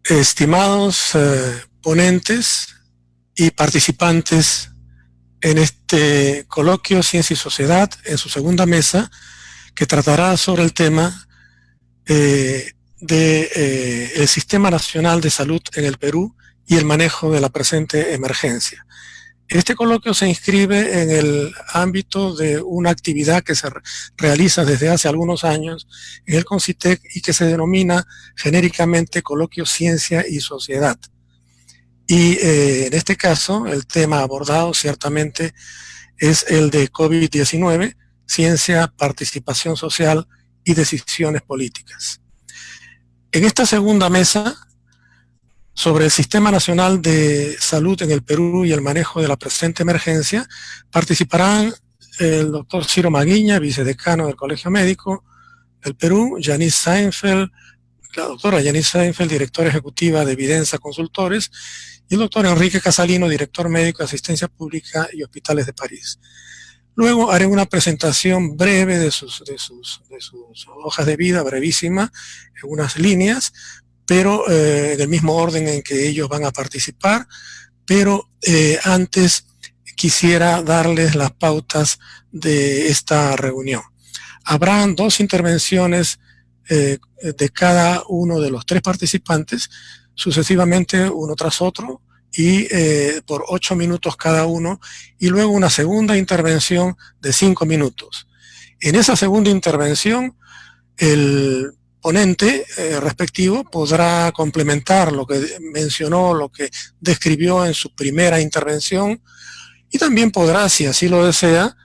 Estimados ponentes y participantes en este coloquio Ciencia y Sociedad, en su segunda mesa, que tratará sobre el tema del Sistema Nacional de Salud en el Perú y el manejo de la presente emergencia. Este coloquio se inscribe en el ámbito de una actividad que se realiza desde hace algunos años en el CONCITEC y que se denomina genéricamente Coloquio Ciencia y Sociedad. Y en este caso, el tema abordado ciertamente es el de COVID-19, ciencia, participación social y decisiones políticas. En esta segunda mesa, sobre el Sistema Nacional de Salud en el Perú y el manejo de la presente emergencia, participarán el doctor Ciro Maguiña, vicedecano del Colegio Médico del Perú, Yanis Seinfeld, la doctora Yanis Seinfeld, directora ejecutiva de Evidenza Consultores, y el doctor Enrique Casalino, director médico de Asistencia Pública y Hospitales de París. Luego haré una presentación breve de sus hojas de vida, brevísima, en unas líneas, pero en el mismo orden en que ellos van a participar, pero antes quisiera darles las pautas de esta reunión. Habrán 2 intervenciones de cada uno de los 3 participantes, sucesivamente uno tras otro, y por 8 minutos cada uno, y luego una segunda intervención de 5 minutos. En esa segunda intervención, el ponente respectivo podrá complementar lo que mencionó, lo que describió en su primera intervención, y también podrá, si así lo desea,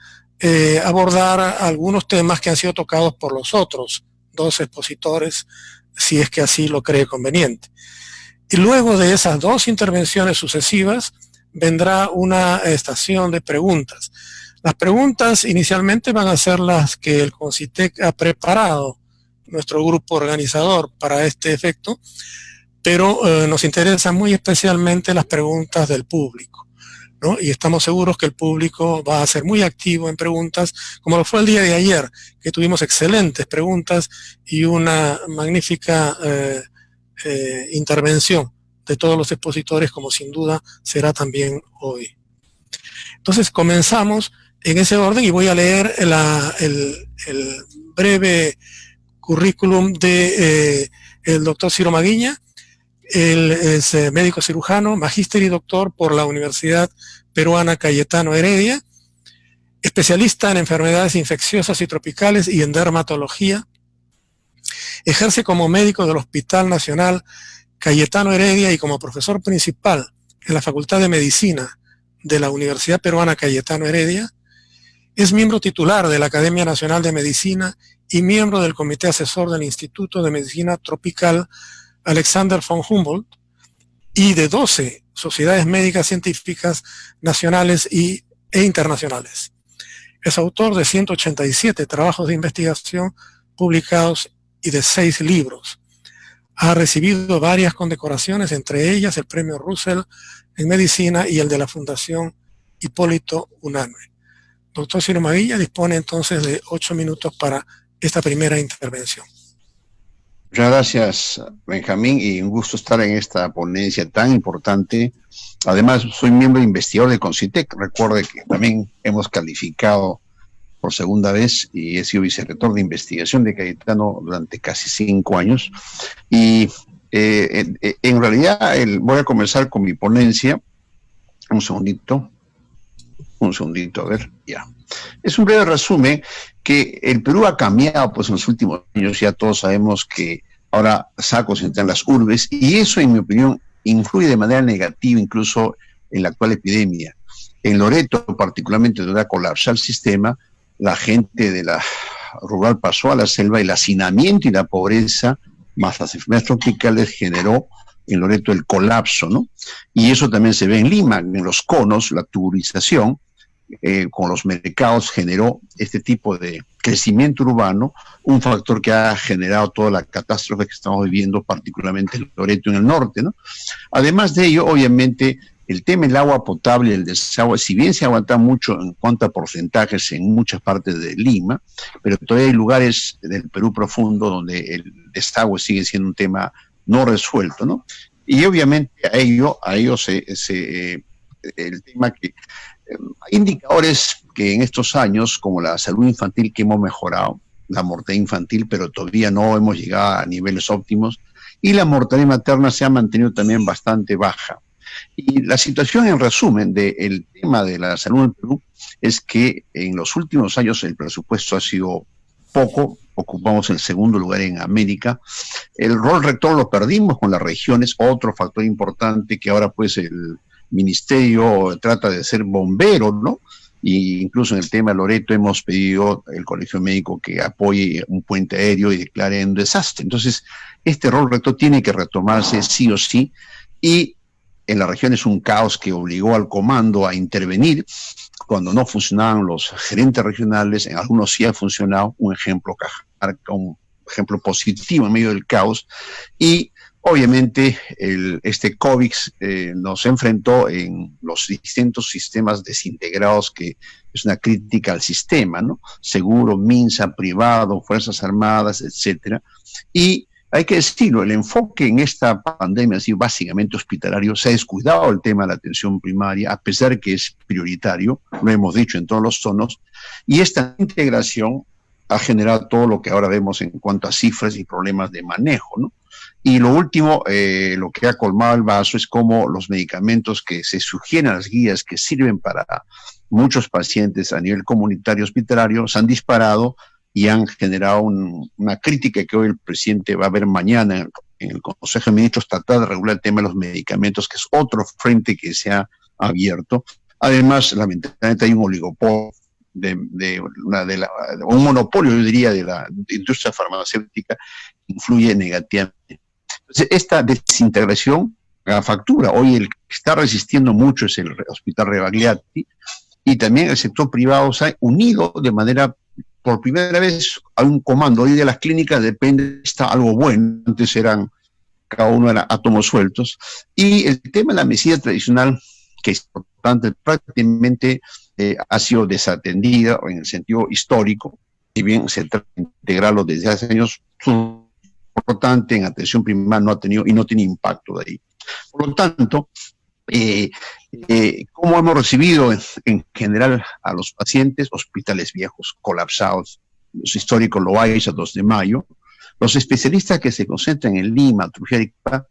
abordar algunos temas que han sido tocados por los otros 2 expositores, si es que así lo cree conveniente. Y luego de esas 2 intervenciones sucesivas, vendrá una estación de preguntas. Las preguntas inicialmente van a ser las que el CONCITEC ha preparado, nuestro grupo organizador, para este efecto, pero nos interesan muy especialmente las preguntas del público, ¿no? Y estamos seguros que el público va a ser muy activo en preguntas, como lo fue el día de ayer, que tuvimos excelentes preguntas y una magnífica intervención de todos los expositores, como sin duda será también hoy. Entonces comenzamos en ese orden y voy a leer el breve currículum de el doctor Ciro Maguiña. Él es médico cirujano, magíster y doctor por la Universidad Peruana Cayetano Heredia, especialista en enfermedades infecciosas y tropicales y en dermatología. Ejerce como médico del Hospital Nacional Cayetano Heredia y como profesor principal en la Facultad de Medicina de la Universidad Peruana Cayetano Heredia. Es miembro titular de la Academia Nacional de Medicina y miembro del Comité Asesor del Instituto de Medicina Tropical Alexander von Humboldt y de 12 sociedades médicas científicas nacionales e internacionales. Es autor de 187 trabajos de investigación publicados y de 6 libros. Ha recibido varias condecoraciones, entre ellas el Premio Russell en Medicina y el de la Fundación Hipólito Unanue. Doctor Ciro Maguiña dispone entonces de 8 minutos para esta primera intervención. Muchas gracias, Benjamín, y un gusto estar en esta ponencia tan importante. Además, soy miembro investigador de CONCITEC. Recuerde que también hemos calificado por segunda vez y he sido vicerrector de investigación de Cayetano durante casi 5 años. Y en realidad voy a comenzar con mi ponencia. Un segundito, a ver, ya. Es un breve resumen que el Perú ha cambiado pues en los últimos años. Ya todos sabemos que ahora se ha concentrado en las urbes y eso, en mi opinión, influye de manera negativa incluso en la actual epidemia. En Loreto, particularmente, donde ha colapsado el sistema, la gente de la rural pasó a la selva y el hacinamiento y la pobreza, más las enfermedades tropicales, generó en Loreto el colapso, ¿no? Y eso también se ve en Lima, en los conos, la turización, con los mercados generó este tipo de crecimiento urbano, un factor que ha generado toda la catástrofe que estamos viviendo, particularmente en Loreto, en el norte, ¿no? Además de ello, obviamente, el tema del agua potable y el desagüe, si bien se aguanta mucho en cuanto a porcentajes en muchas partes de Lima, pero todavía hay lugares del Perú profundo donde el desagüe sigue siendo un tema no resuelto, ¿no? Y obviamente a ello el tema que hay indicadores que en estos años, como la salud infantil, que hemos mejorado, la mortalidad infantil, pero todavía no hemos llegado a niveles óptimos, y la mortalidad materna se ha mantenido también bastante baja. Y la situación, en resumen, del tema de la salud en Perú es que en los últimos años el presupuesto ha sido poco, ocupamos el segundo lugar en América. El rol rector lo perdimos con las regiones, otro factor importante que ahora pues el ministerio trata de ser bombero, ¿no? Y incluso en el tema de Loreto hemos pedido al Colegio Médico que apoye un puente aéreo y declare un desastre. Entonces, este rol rector tiene que retomarse sí o sí, y en la región es un caos que obligó al comando a intervenir cuando no funcionaban los gerentes regionales. En algunos sí ha funcionado, un ejemplo Cajamarca, un ejemplo positivo en medio del caos, y obviamente este COVID nos enfrentó en los distintos sistemas desintegrados, que es una crítica al sistema, ¿no? Seguro, MINSA, privado, Fuerzas Armadas, etcétera. Y hay que decirlo, el enfoque en esta pandemia ha sido básicamente hospitalario. Se ha descuidado el tema de la atención primaria, a pesar que es prioritario, lo hemos dicho en todos los tonos, y esta integración ha generado todo lo que ahora vemos en cuanto a cifras y problemas de manejo, ¿no? Y lo último, lo que ha colmado el vaso es cómo los medicamentos que se sugieren, las guías que sirven para muchos pacientes a nivel comunitario hospitalario, se han disparado y han generado una crítica que hoy el presidente va a ver mañana en el Consejo de Ministros, tratar de regular el tema de los medicamentos, que es otro frente que se ha abierto. Además, lamentablemente hay un oligopolio, un monopolio, yo diría, de la industria farmacéutica, que influye negativamente. Entonces, esta desintegración factura. Hoy el que está resistiendo mucho es el Hospital Rebagliati, y también el sector privado se ha unido de manera, por primera vez, a un comando. Hoy de las clínicas depende, está algo bueno, antes cada uno era átomos sueltos. Y el tema de la medicina tradicional, que es importante, prácticamente ha sido desatendida en el sentido histórico, y bien se trata de integrarlo desde hace años, importante en atención primaria no ha tenido y no tiene impacto de ahí. Por lo tanto, ¿cómo hemos recibido en general a los pacientes? Hospitales viejos, colapsados, los históricos Loaiza, 2 de Mayo. Los especialistas que se concentran en Lima, Trujillo y Arequipa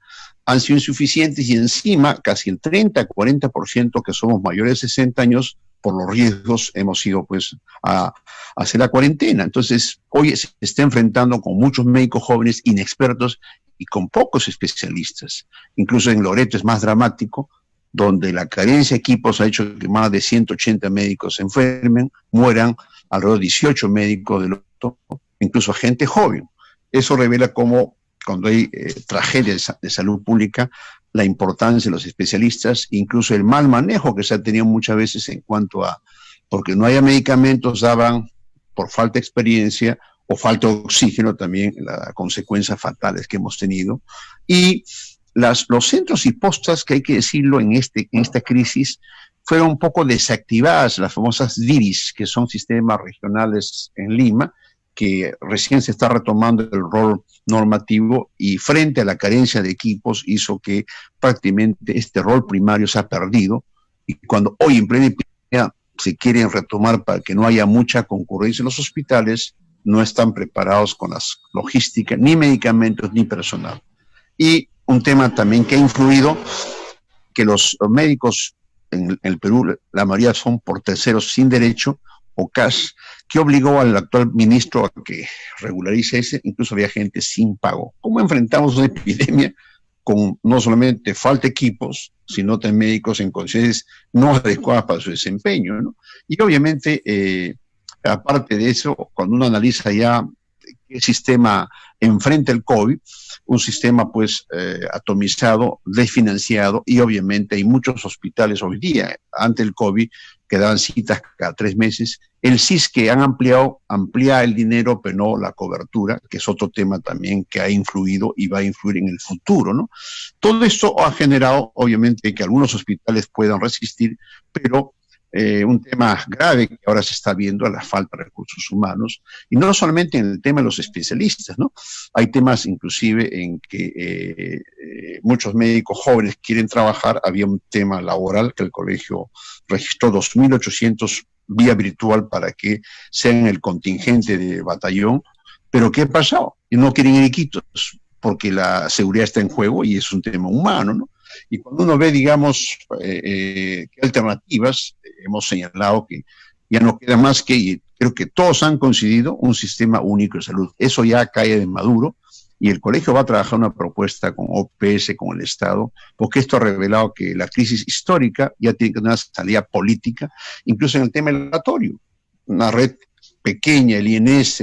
han sido insuficientes, y encima casi el 30-40% que somos mayores de 60 años, por los riesgos, hemos ido pues a hacer la cuarentena. Entonces, hoy se está enfrentando con muchos médicos jóvenes inexpertos y con pocos especialistas. Incluso en Loreto es más dramático, donde la carencia de equipos ha hecho que más de 180 médicos se enfermen, mueran alrededor de 18 médicos de Loreto, incluso gente joven. Eso revela cómo, cuando hay tragedias de salud pública, la importancia de los especialistas, incluso el mal manejo que se ha tenido muchas veces en cuanto a, porque no haya medicamentos, daban por falta de experiencia o falta de oxígeno también las consecuencias fatales que hemos tenido. Y los centros y postas, que hay que decirlo, en esta crisis, fueron un poco desactivadas, las famosas DIRIS, que son sistemas regionales en Lima, que recién se está retomando el rol normativo, y frente a la carencia de equipos hizo que prácticamente este rol primario se ha perdido, y cuando hoy en plena epidemia se quieren retomar para que no haya mucha concurrencia en los hospitales, no están preparados con las logísticas, ni medicamentos, ni personal. Y un tema también que ha influido, que los médicos en el Perú, la mayoría son por terceros sin derecho, o CAS, que obligó al actual ministro a que regularice ese, incluso había gente sin pago. ¿Cómo enfrentamos una epidemia con no solamente falta de equipos, sino también médicos en condiciones no adecuadas para su desempeño, ¿no? Y obviamente, aparte de eso, cuando uno analiza ya qué sistema enfrenta el COVID, un sistema pues atomizado, desfinanciado, y obviamente hay muchos hospitales hoy día, ante el COVID, que daban citas cada 3 meses. El CIS, que han amplía el dinero, pero no la cobertura, que es otro tema también que ha influido y va a influir en el futuro, ¿no? Todo esto ha generado, obviamente, que algunos hospitales puedan resistir, pero un tema grave que ahora se está viendo, a la falta de recursos humanos, y no solamente en el tema de los especialistas, ¿no? Hay temas inclusive en que muchos médicos jóvenes quieren trabajar, había un tema laboral que el colegio registró 2.800 vía virtual para que sean el contingente de batallón, pero ¿qué ha pasado? No quieren ir a Iquitos porque la seguridad está en juego y es un tema humano, ¿no? Y cuando uno ve, digamos, qué alternativas, hemos señalado que ya no queda más que, y creo que todos han coincidido, un sistema único de salud. Eso ya cae de maduro y el colegio va a trabajar una propuesta con OPS, con el Estado, porque esto ha revelado que la crisis histórica ya tiene una salida política, incluso en el tema laboratorio. Una red pequeña, el INS,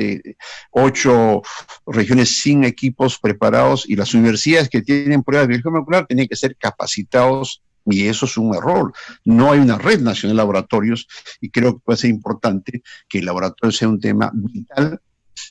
8 regiones sin equipos preparados y las universidades que tienen pruebas de biología molecular tienen que ser capacitados y eso es un error. No hay una red nacional de laboratorios y creo que puede ser importante que el laboratorio sea un tema vital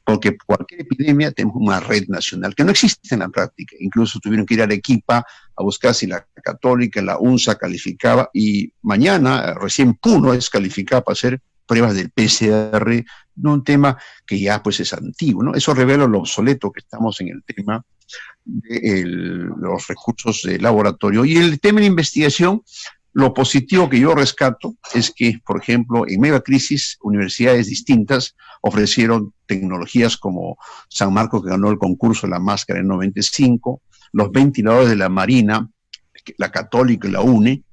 porque cualquier epidemia tenemos una red nacional que no existe en la práctica. Incluso tuvieron que ir a Arequipa a buscar si la Católica, la UNSA calificaba y mañana recién Puno es calificada para hacer pruebas del PCR, no un tema que ya pues es antiguo, ¿no? Eso revela lo obsoleto que estamos en el tema de los recursos de laboratorio. Y el tema de investigación, lo positivo que yo rescato es que, por ejemplo, en medio de crisis, universidades distintas ofrecieron tecnologías como San Marcos, que ganó el concurso de la máscara en 95, los ventiladores de la Marina, la Católica y la UNE,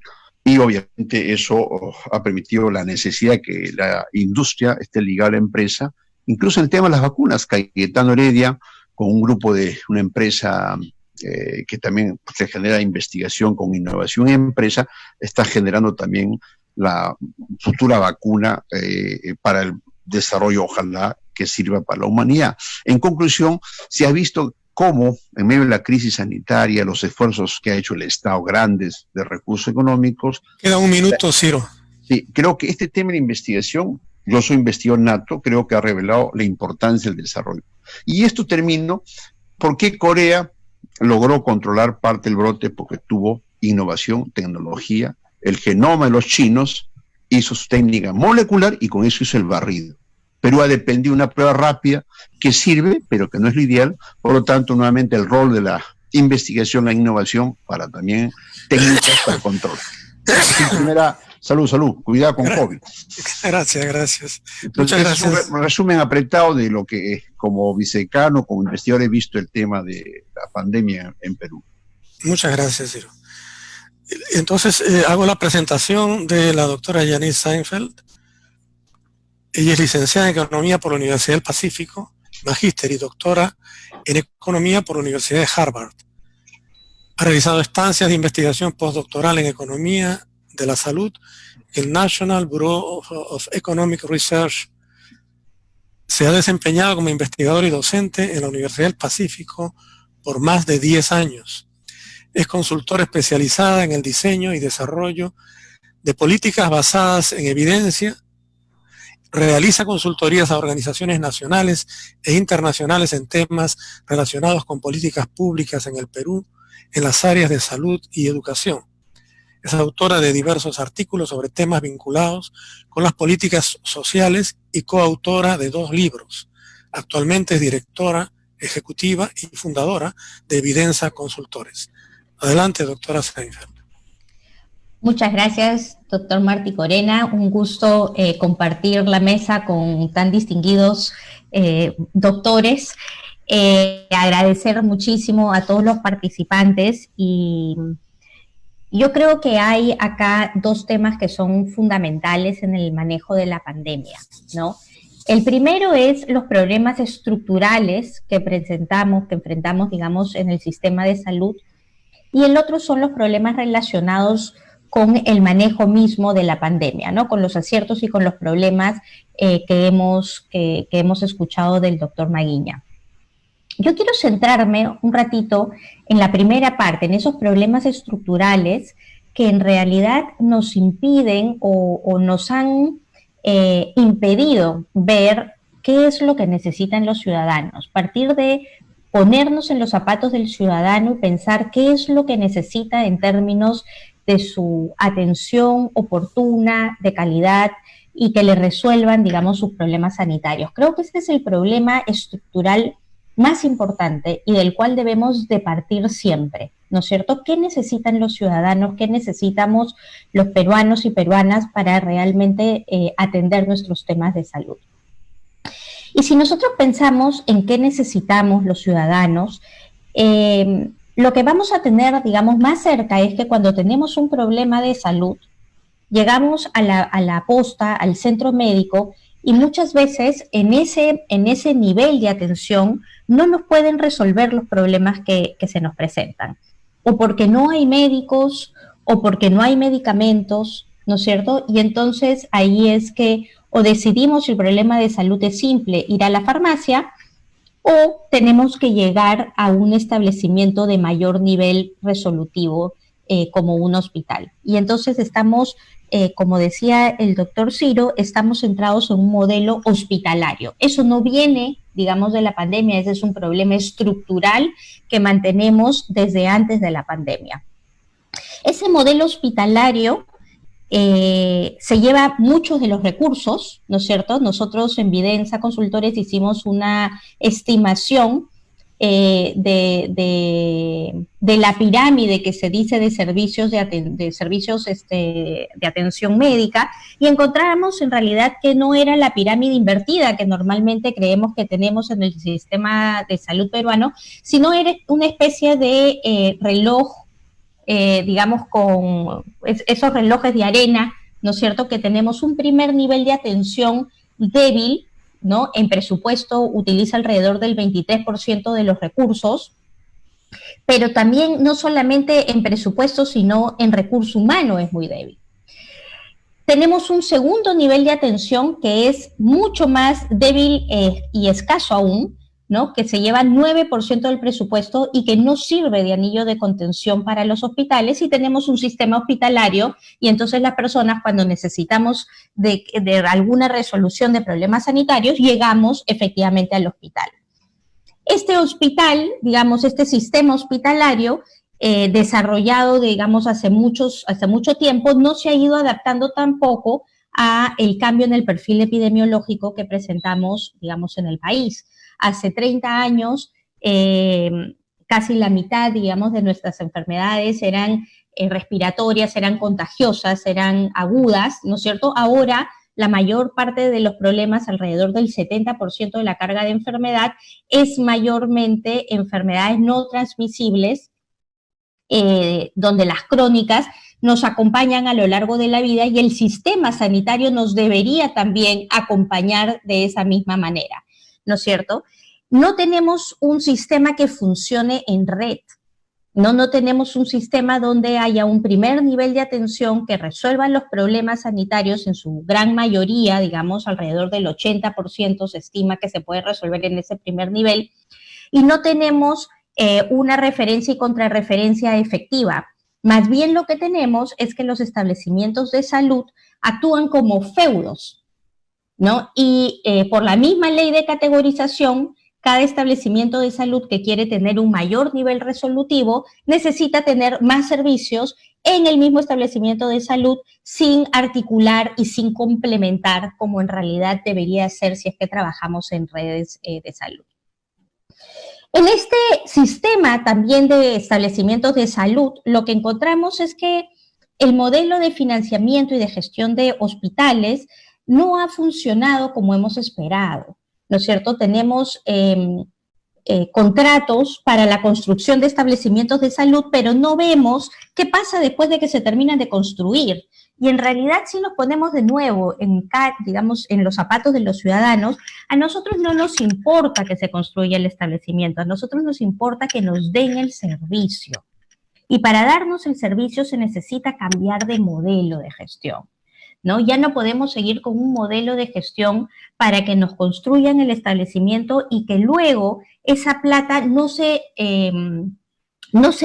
y obviamente eso ha permitido la necesidad de que la industria esté ligada a la empresa, incluso en el tema de las vacunas. Cayetano Heredia, con un grupo de una empresa que también se genera investigación con innovación en empresa, está generando también la futura vacuna para el desarrollo, ojalá, que sirva para la humanidad. En conclusión, se ha visto cómo, en medio de la crisis sanitaria, los esfuerzos que ha hecho el Estado, grandes de recursos económicos. Queda un minuto, Ciro. Sí, creo que este tema de investigación, yo soy investigador nato, creo que ha revelado la importancia del desarrollo. Y esto termino, ¿por qué Corea logró controlar parte del brote? Porque tuvo innovación, tecnología, el genoma de los chinos hizo su técnica molecular y con eso hizo el barrido. Perú ha dependido de una prueba rápida que sirve, pero que no es lo ideal. Por lo tanto, nuevamente el rol de la investigación e innovación para también técnicas para control. Salud, cuidado con COVID. Gracias. Entonces, muchas gracias. Es un resumen apretado de lo que como vicedecano, como investigador he visto el tema de la pandemia en Perú. Muchas gracias, Ciro. Entonces, hago la presentación de la doctora Janice Seinfeld. Ella es licenciada en Economía por la Universidad del Pacífico, magíster y doctora en Economía por la Universidad de Harvard. Ha realizado estancias de investigación postdoctoral en Economía de la Salud en el National Bureau of Economic Research. Se ha desempeñado como investigador y docente en la Universidad del Pacífico por más de 10 años. Es consultora especializada en el diseño y desarrollo de políticas basadas en evidencia. Realiza consultorías a organizaciones nacionales e internacionales en temas relacionados con políticas públicas en el Perú, en las áreas de salud y educación. Es autora de diversos artículos sobre temas vinculados con las políticas sociales y coautora de 2 libros. Actualmente es directora ejecutiva y fundadora de Evidenza Consultores. Adelante, doctora Seinfeld. Muchas gracias, doctor Martí Corena. Un gusto compartir la mesa con tan distinguidos doctores. Agradecer muchísimo a todos los participantes y yo creo que hay acá 2 temas que son fundamentales en el manejo de la pandemia, ¿no? El primero es los problemas estructurales que enfrentamos, digamos, en el sistema de salud, y el otro son los problemas relacionados con el manejo mismo de la pandemia, ¿no? Con los aciertos y con los problemas que hemos escuchado del doctor Maguiña. Yo quiero centrarme un ratito en la primera parte, en esos problemas estructurales que en realidad nos impiden o nos han impedido ver qué es lo que necesitan los ciudadanos. Partir de ponernos en los zapatos del ciudadano y pensar qué es lo que necesita en términos de su atención oportuna, de calidad, y que le resuelvan, digamos, sus problemas sanitarios. Creo que ese es el problema estructural más importante y del cual debemos de partir siempre, ¿no es cierto? ¿Qué necesitan los ciudadanos? ¿Qué necesitamos los peruanos y peruanas para realmente atender nuestros temas de salud? Y si nosotros pensamos en qué necesitamos los ciudadanos, lo que vamos a tener, digamos, más cerca es que cuando tenemos un problema de salud, llegamos a la posta, al centro médico, y muchas veces en ese nivel de atención no nos pueden resolver los problemas que se nos presentan, o porque no hay médicos, o porque no hay medicamentos, ¿no es cierto? Y entonces ahí es que o decidimos si el problema de salud es simple, ir a la farmacia, o tenemos que llegar a un establecimiento de mayor nivel resolutivo, como un hospital. Y entonces estamos, como decía el doctor Ciro, estamos centrados en un modelo hospitalario. Eso no viene, digamos, de la pandemia, ese es un problema estructural que mantenemos desde antes de la pandemia. Ese modelo hospitalario se lleva muchos de los recursos, ¿no es cierto? Nosotros en Vidensa Consultores hicimos una estimación de la pirámide que se dice de servicios de atención médica, y encontramos en realidad que no era la pirámide invertida que normalmente creemos que tenemos en el sistema de salud peruano, sino era una especie de reloj, digamos, con esos relojes de arena, ¿no es cierto?, que tenemos un primer nivel de atención débil, ¿no? En presupuesto utiliza alrededor del 23% de los recursos, pero también no solamente en presupuesto, sino en recurso humano es muy débil. Tenemos un segundo nivel de atención que es mucho más débil y escaso aún, ¿no? Que se lleva 9% del presupuesto y que no sirve de anillo de contención para los hospitales, y tenemos un sistema hospitalario, y entonces las personas, cuando necesitamos de alguna resolución de problemas sanitarios, llegamos efectivamente al hospital. Este hospital, digamos, este sistema hospitalario desarrollado, digamos, hace mucho tiempo, no se ha ido adaptando tampoco a el cambio en el perfil epidemiológico que presentamos, digamos, en el país. Hace 30 años, casi la mitad, digamos, de nuestras enfermedades eran respiratorias, eran contagiosas, eran agudas, ¿no es cierto? Ahora, la mayor parte de los problemas, alrededor del 70% de la carga de enfermedad, es mayormente enfermedades no transmisibles, donde las crónicas nos acompañan a lo largo de la vida, y el sistema sanitario nos debería también acompañar de esa misma manera, ¿no es cierto? No tenemos un sistema que funcione en red, no tenemos un sistema donde haya un primer nivel de atención que resuelva los problemas sanitarios en su gran mayoría, digamos, alrededor del 80% se estima que se puede resolver en ese primer nivel, y no tenemos una referencia y contrarreferencia efectiva. Más bien lo que tenemos es que los establecimientos de salud actúan como feudos, ¿no? Y por la misma ley de categorización, cada establecimiento de salud que quiere tener un mayor nivel resolutivo necesita tener más servicios en el mismo establecimiento de salud, sin articular y sin complementar como en realidad debería ser si es que trabajamos en redes de salud. En este sistema también de establecimientos de salud, lo que encontramos es que el modelo de financiamiento y de gestión de hospitales no ha funcionado como hemos esperado, ¿no es cierto? Tenemos contratos para la construcción de establecimientos de salud, pero no vemos qué pasa después de que se terminan de construir. Y en realidad, si nos ponemos de nuevo digamos, en los zapatos de los ciudadanos, a nosotros no nos importa que se construya el establecimiento, a nosotros nos importa que nos den el servicio. Y para darnos el servicio se necesita cambiar de modelo de gestión, ¿no? Ya no podemos seguir con un modelo de gestión para que nos construyan el establecimiento y que luego esa plata no se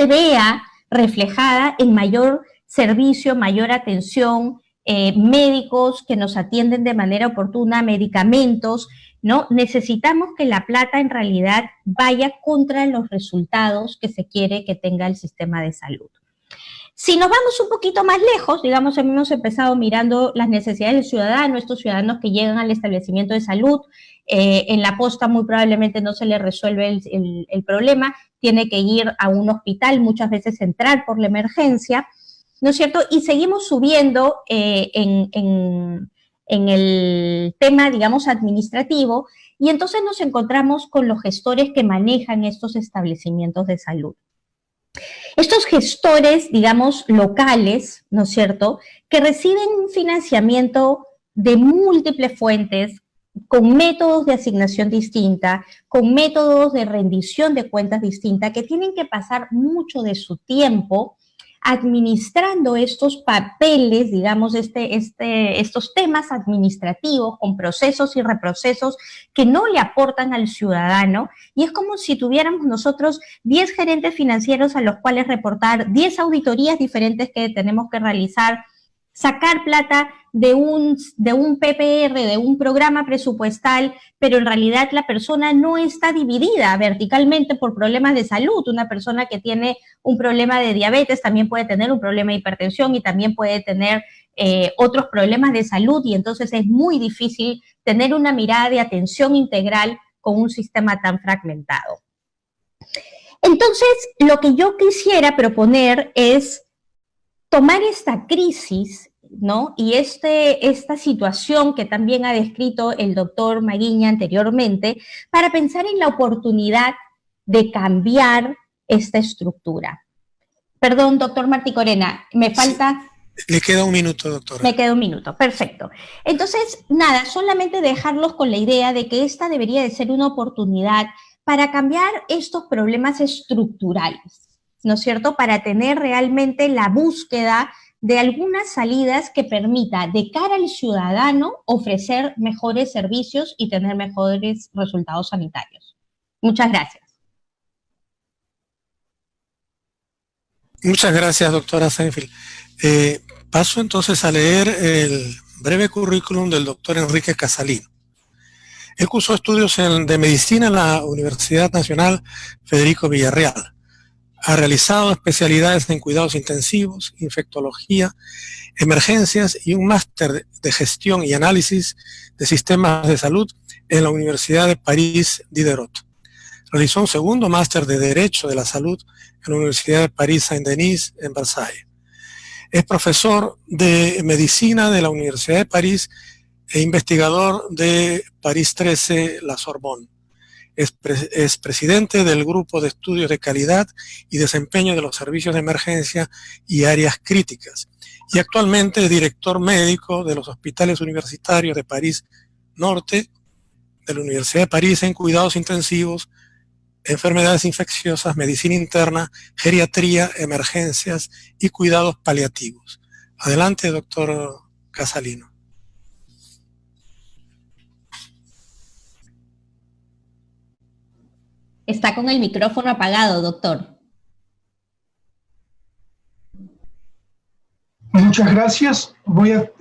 vea reflejada en mayor servicio, mayor atención, médicos que nos atienden de manera oportuna, medicamentos, ¿no? Necesitamos que la plata en realidad vaya contra los resultados que se quiere que tenga el sistema de salud. Si nos vamos un poquito más lejos, digamos, hemos empezado mirando las necesidades del ciudadano, estos ciudadanos que llegan al establecimiento de salud, en la posta muy probablemente no se les resuelve el problema. tiene que ir a un hospital, muchas veces entrar por la emergencia, ¿no es cierto? Y seguimos subiendo en el tema, digamos, administrativo, y entonces nos encontramos con los gestores que manejan estos establecimientos de salud. Estos gestores, digamos, locales, ¿no es cierto?, que reciben un financiamiento de múltiples fuentes, con métodos de asignación distinta, con métodos de rendición de cuentas distinta, que tienen que pasar mucho de su tiempo administrando estos papeles, digamos, estos temas administrativos con procesos y reprocesos que no le aportan al ciudadano, y es como si tuviéramos nosotros 10 gerentes financieros a los cuales reportar, 10 auditorías diferentes que tenemos que realizar, sacar plata de un PPR, de un programa presupuestal, pero en realidad la persona no está dividida verticalmente por problemas de salud. Una persona que tiene un problema de diabetes también puede tener un problema de hipertensión y también puede tener otros problemas de salud, y entonces es muy difícil tener una mirada de atención integral con un sistema tan fragmentado. Entonces, lo que yo quisiera proponer es tomar esta crisis, ¿no?, y esta situación que también ha descrito el doctor Maguiña anteriormente, para pensar en la oportunidad de cambiar esta estructura. Perdón, doctor Martí Corena, me falta... Le queda un minuto, doctora. Me queda un minuto, perfecto. Entonces, nada, solamente dejarlos con la idea de que esta debería de ser una oportunidad para cambiar estos problemas estructurales, ¿no es cierto?, para tener realmente la búsqueda de algunas salidas que permita de cara al ciudadano ofrecer mejores servicios y tener mejores resultados sanitarios. Muchas gracias. Muchas gracias, doctora Seinfeld. Paso entonces a leer el breve currículum del doctor Enrique Casalino. Él cursó estudios de medicina en la Universidad Nacional Federico Villarreal. Ha realizado especialidades en cuidados intensivos, infectología, emergencias y un máster de gestión y análisis de sistemas de salud en la Universidad de París Diderot. Realizó un segundo máster de Derecho de la Salud en la Universidad de París Saint-Denis en Versalles. Es profesor de Medicina de la Universidad de París e investigador de París 13, la Sorbonne. Es presidente del Grupo de Estudios de Calidad y Desempeño de los Servicios de Emergencia y Áreas Críticas, y actualmente es director médico de los hospitales universitarios de París Norte, de la Universidad de París en cuidados intensivos, enfermedades infecciosas, medicina interna, geriatría, emergencias y cuidados paliativos. Adelante, doctor Casalino. Está con el micrófono apagado, doctor. Muchas gracias. Voy a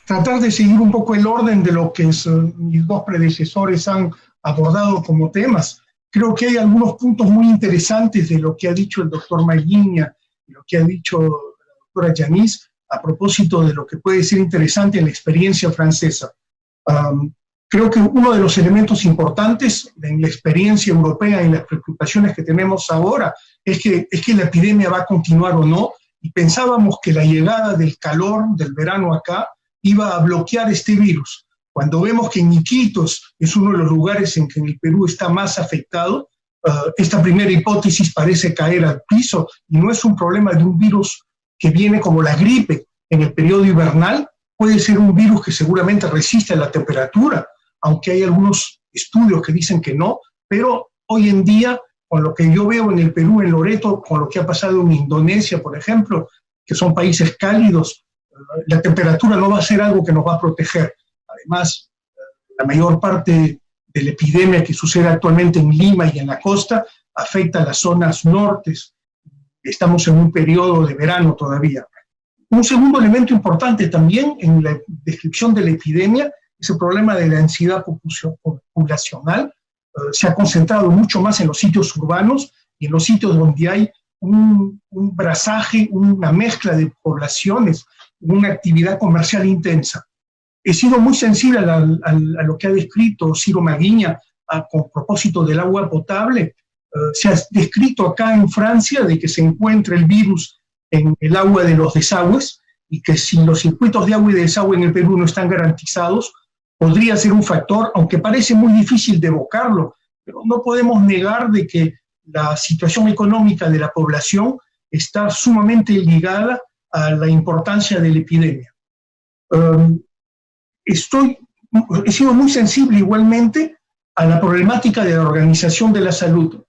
tratar de seguir un poco el orden de lo que mis dos predecesores han abordado como temas. Creo que hay algunos puntos muy interesantes de lo que ha dicho el doctor Maguiña y lo que ha dicho la doctora Yanis a propósito de lo que puede ser interesante en la experiencia francesa. Creo que uno de los elementos importantes en la experiencia europea y en las preocupaciones que tenemos ahora es que la epidemia va a continuar o no, y pensábamos que la llegada del calor del verano acá iba a bloquear este virus. Cuando vemos que en Iquitos es uno de los lugares en que en el Perú está más afectado, esta primera hipótesis parece caer al piso, y no es un problema de un virus que viene como la gripe en el periodo invernal, puede ser un virus que seguramente resiste a la temperatura, aunque hay algunos estudios que dicen que no, pero hoy en día, con lo que yo veo en el Perú, en Loreto, con lo que ha pasado en Indonesia, por ejemplo, que son países cálidos, la temperatura no va a ser algo que nos va a proteger. Además, la mayor parte de la epidemia que sucede actualmente en Lima y en la costa afecta a las zonas nortes. Estamos en un periodo de verano todavía. Un segundo elemento importante también en la descripción de la epidemia es el problema de la ansiedad poblacional. Se ha concentrado mucho más en los sitios urbanos y en los sitios donde hay un brazaje, una mezcla de poblaciones, una actividad comercial intensa. He sido muy sensible a lo que ha descrito Ciro Maguiña con propósito del agua potable. Se ha descrito acá en Francia de que se encuentra el virus en el agua de los desagües y que si los circuitos de agua y de desagüe en el Perú no están garantizados, podría ser un factor, aunque parece muy difícil de evocarlo, pero no podemos negar de que la situación económica de la población está sumamente ligada a la importancia de la epidemia. He sido muy sensible igualmente a la problemática de la organización de la salud.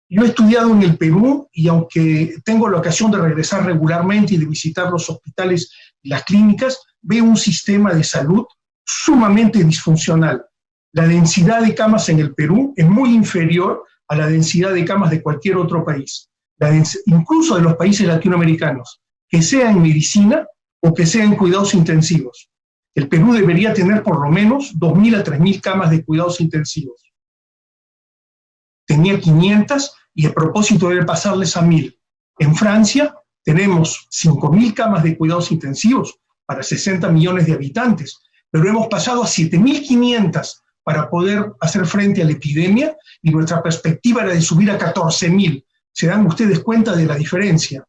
Yo he estudiado en el Perú y aunque tengo la ocasión de regresar regularmente y de visitar los hospitales y las clínicas, veo un sistema de salud sumamente disfuncional. La densidad de camas en el Perú es muy inferior a la densidad de camas de cualquier otro país, incluso de los países latinoamericanos, que sea en medicina o que sea en cuidados intensivos. El Perú debería tener por lo menos 2.000 a 3.000 camas de cuidados intensivos. Tenía 500 y el propósito debe pasarles a 1.000. En Francia tenemos 5.000 camas de cuidados intensivos para 60 millones de habitantes, pero hemos pasado a 7.500 para poder hacer frente a la epidemia y nuestra perspectiva era de subir a 14.000. Se dan ustedes cuenta de la diferencia.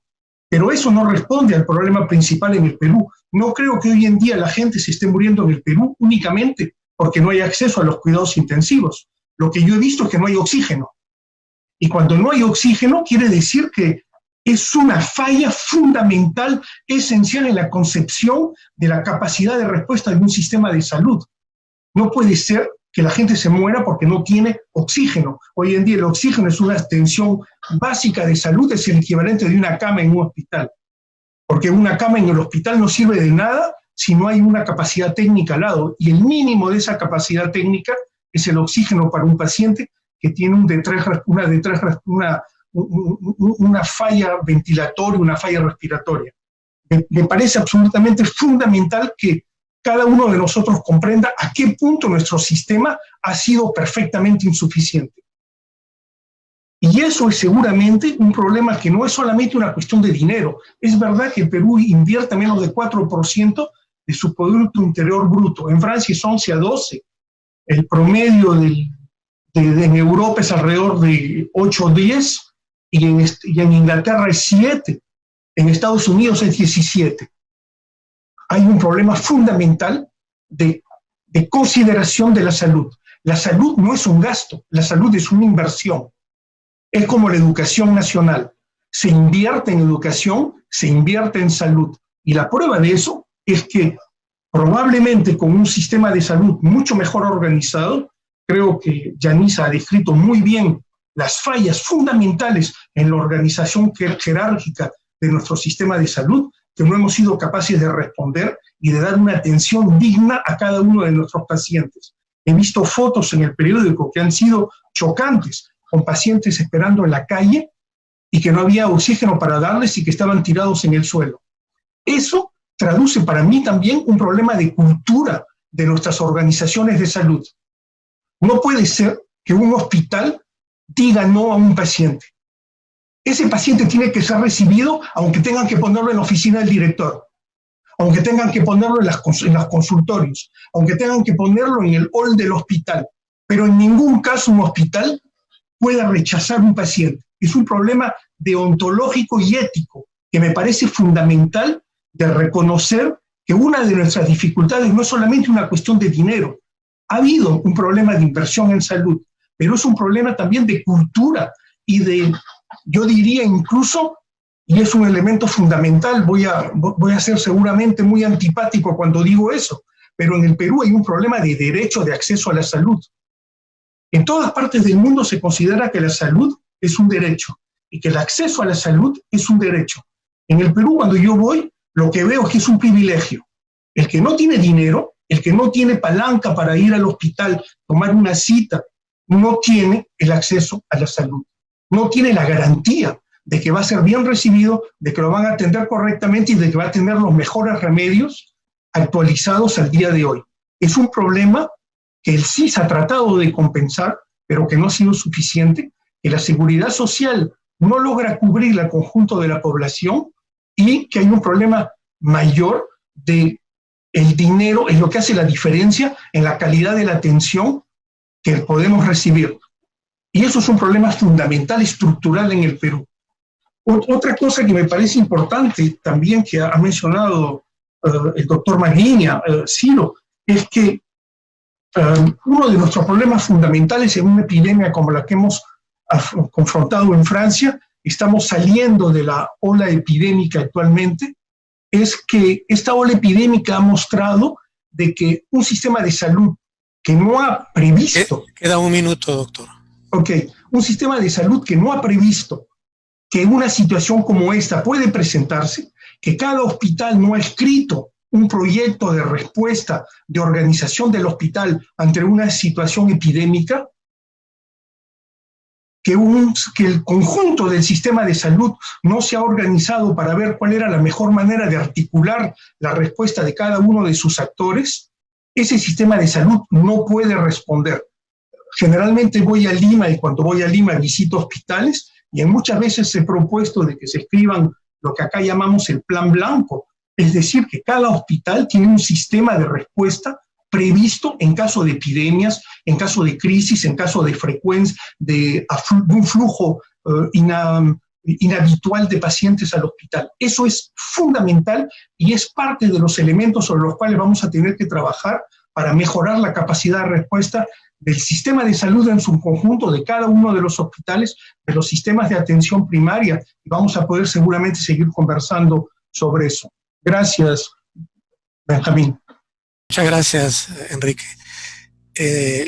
Pero eso no responde al problema principal en el Perú. No creo que hoy en día la gente se esté muriendo en el Perú únicamente porque no hay acceso a los cuidados intensivos. Lo que yo he visto es que no hay oxígeno. Y cuando no hay oxígeno quiere decir que es una falla fundamental, esencial en la concepción de la capacidad de respuesta de un sistema de salud. No puede ser que la gente se muera porque no tiene oxígeno. Hoy en día el oxígeno es una atención básica de salud, es el equivalente de una cama en un hospital. Porque una cama en el hospital no sirve de nada si no hay una capacidad técnica al lado. Y el mínimo de esa capacidad técnica es el oxígeno para un paciente que tiene una falla ventilatoria, una falla respiratoria. Me parece absolutamente fundamental que cada uno de nosotros comprenda a qué punto nuestro sistema ha sido perfectamente insuficiente. Y eso es seguramente un problema que no es solamente una cuestión de dinero. Es verdad que el Perú invierte menos de 4% de su Producto Interior Bruto. En Francia es 11 a 12. El promedio en Europa es alrededor de 8 o 10 y en Inglaterra es 7. En Estados Unidos es 17. Hay un problema fundamental de consideración de la salud. La salud no es un gasto, la salud es una inversión. Es como la educación nacional. Se invierte en educación, se invierte en salud. Y la prueba de eso es que probablemente con un sistema de salud mucho mejor organizado, creo que Yanisa ha descrito muy bien las fallas fundamentales en la organización jerárquica de nuestro sistema de salud, que no hemos sido capaces de responder y de dar una atención digna a cada uno de nuestros pacientes. He visto fotos en el periódico que han sido chocantes, con pacientes esperando en la calle y que no había oxígeno para darles y que estaban tirados en el suelo. Eso traduce para mí también un problema de cultura de nuestras organizaciones de salud. No puede ser que un hospital diga no a un paciente. Ese paciente tiene que ser recibido aunque tengan que ponerlo en la oficina del director, aunque tengan que ponerlo en los consultorios, aunque tengan que ponerlo en el hall del hospital. Pero en ningún caso un hospital puede rechazar un paciente. Es un problema deontológico y ético que me parece fundamental de reconocer que una de nuestras dificultades no es solamente una cuestión de dinero. Ha habido un problema de inversión en salud, pero es un problema también de cultura y yo diría incluso, y es un elemento fundamental, voy a ser seguramente muy antipático cuando digo eso, pero en el Perú hay un problema de derecho de acceso a la salud. En todas partes del mundo se considera que la salud es un derecho y que el acceso a la salud es un derecho. En el Perú, cuando yo voy, lo que veo es que es un privilegio. El que no tiene dinero, el que no tiene palanca para ir al hospital, tomar una cita, no tiene el acceso a la salud. No tiene la garantía de que va a ser bien recibido, de que lo van a atender correctamente y de que va a tener los mejores remedios actualizados al día de hoy. Es un problema que el CIS ha tratado de compensar, pero que no ha sido suficiente, que la seguridad social no logra cubrir el conjunto de la población y que hay un problema mayor de el dinero, es lo que hace la diferencia en la calidad de la atención que podemos recibir. Y eso es un problema fundamental, estructural en el Perú. Otra cosa que me parece importante también que ha mencionado el doctor Maguiña, Ciro, es que uno de nuestros problemas fundamentales en una epidemia como la que hemos confrontado en Francia, estamos saliendo de la ola epidémica actualmente, es que esta ola epidémica ha mostrado de que un sistema de salud que no ha previsto... Queda un minuto, doctor. Ok, un sistema de salud que no ha previsto que una situación como esta puede presentarse, que cada hospital no ha escrito un proyecto de respuesta de organización del hospital ante una situación epidémica, que el conjunto del sistema de salud no se ha organizado para ver cuál era la mejor manera de articular la respuesta de cada uno de sus actores, ese sistema de salud no puede responder. Generalmente voy a Lima y cuando voy a Lima visito hospitales y en muchas veces he propuesto de que se escriban lo que acá llamamos el plan blanco, es decir, que cada hospital tiene un sistema de respuesta previsto en caso de epidemias, en caso de crisis, en caso de frecuencia, de un flujo inhabitual de pacientes al hospital. Eso es fundamental y es parte de los elementos sobre los cuales vamos a tener que trabajar para mejorar la capacidad de respuesta del sistema de salud en su conjunto, de cada uno de los hospitales, de los sistemas de atención primaria, y vamos a poder seguramente seguir conversando sobre eso. Gracias, Benjamín. Muchas gracias, Enrique.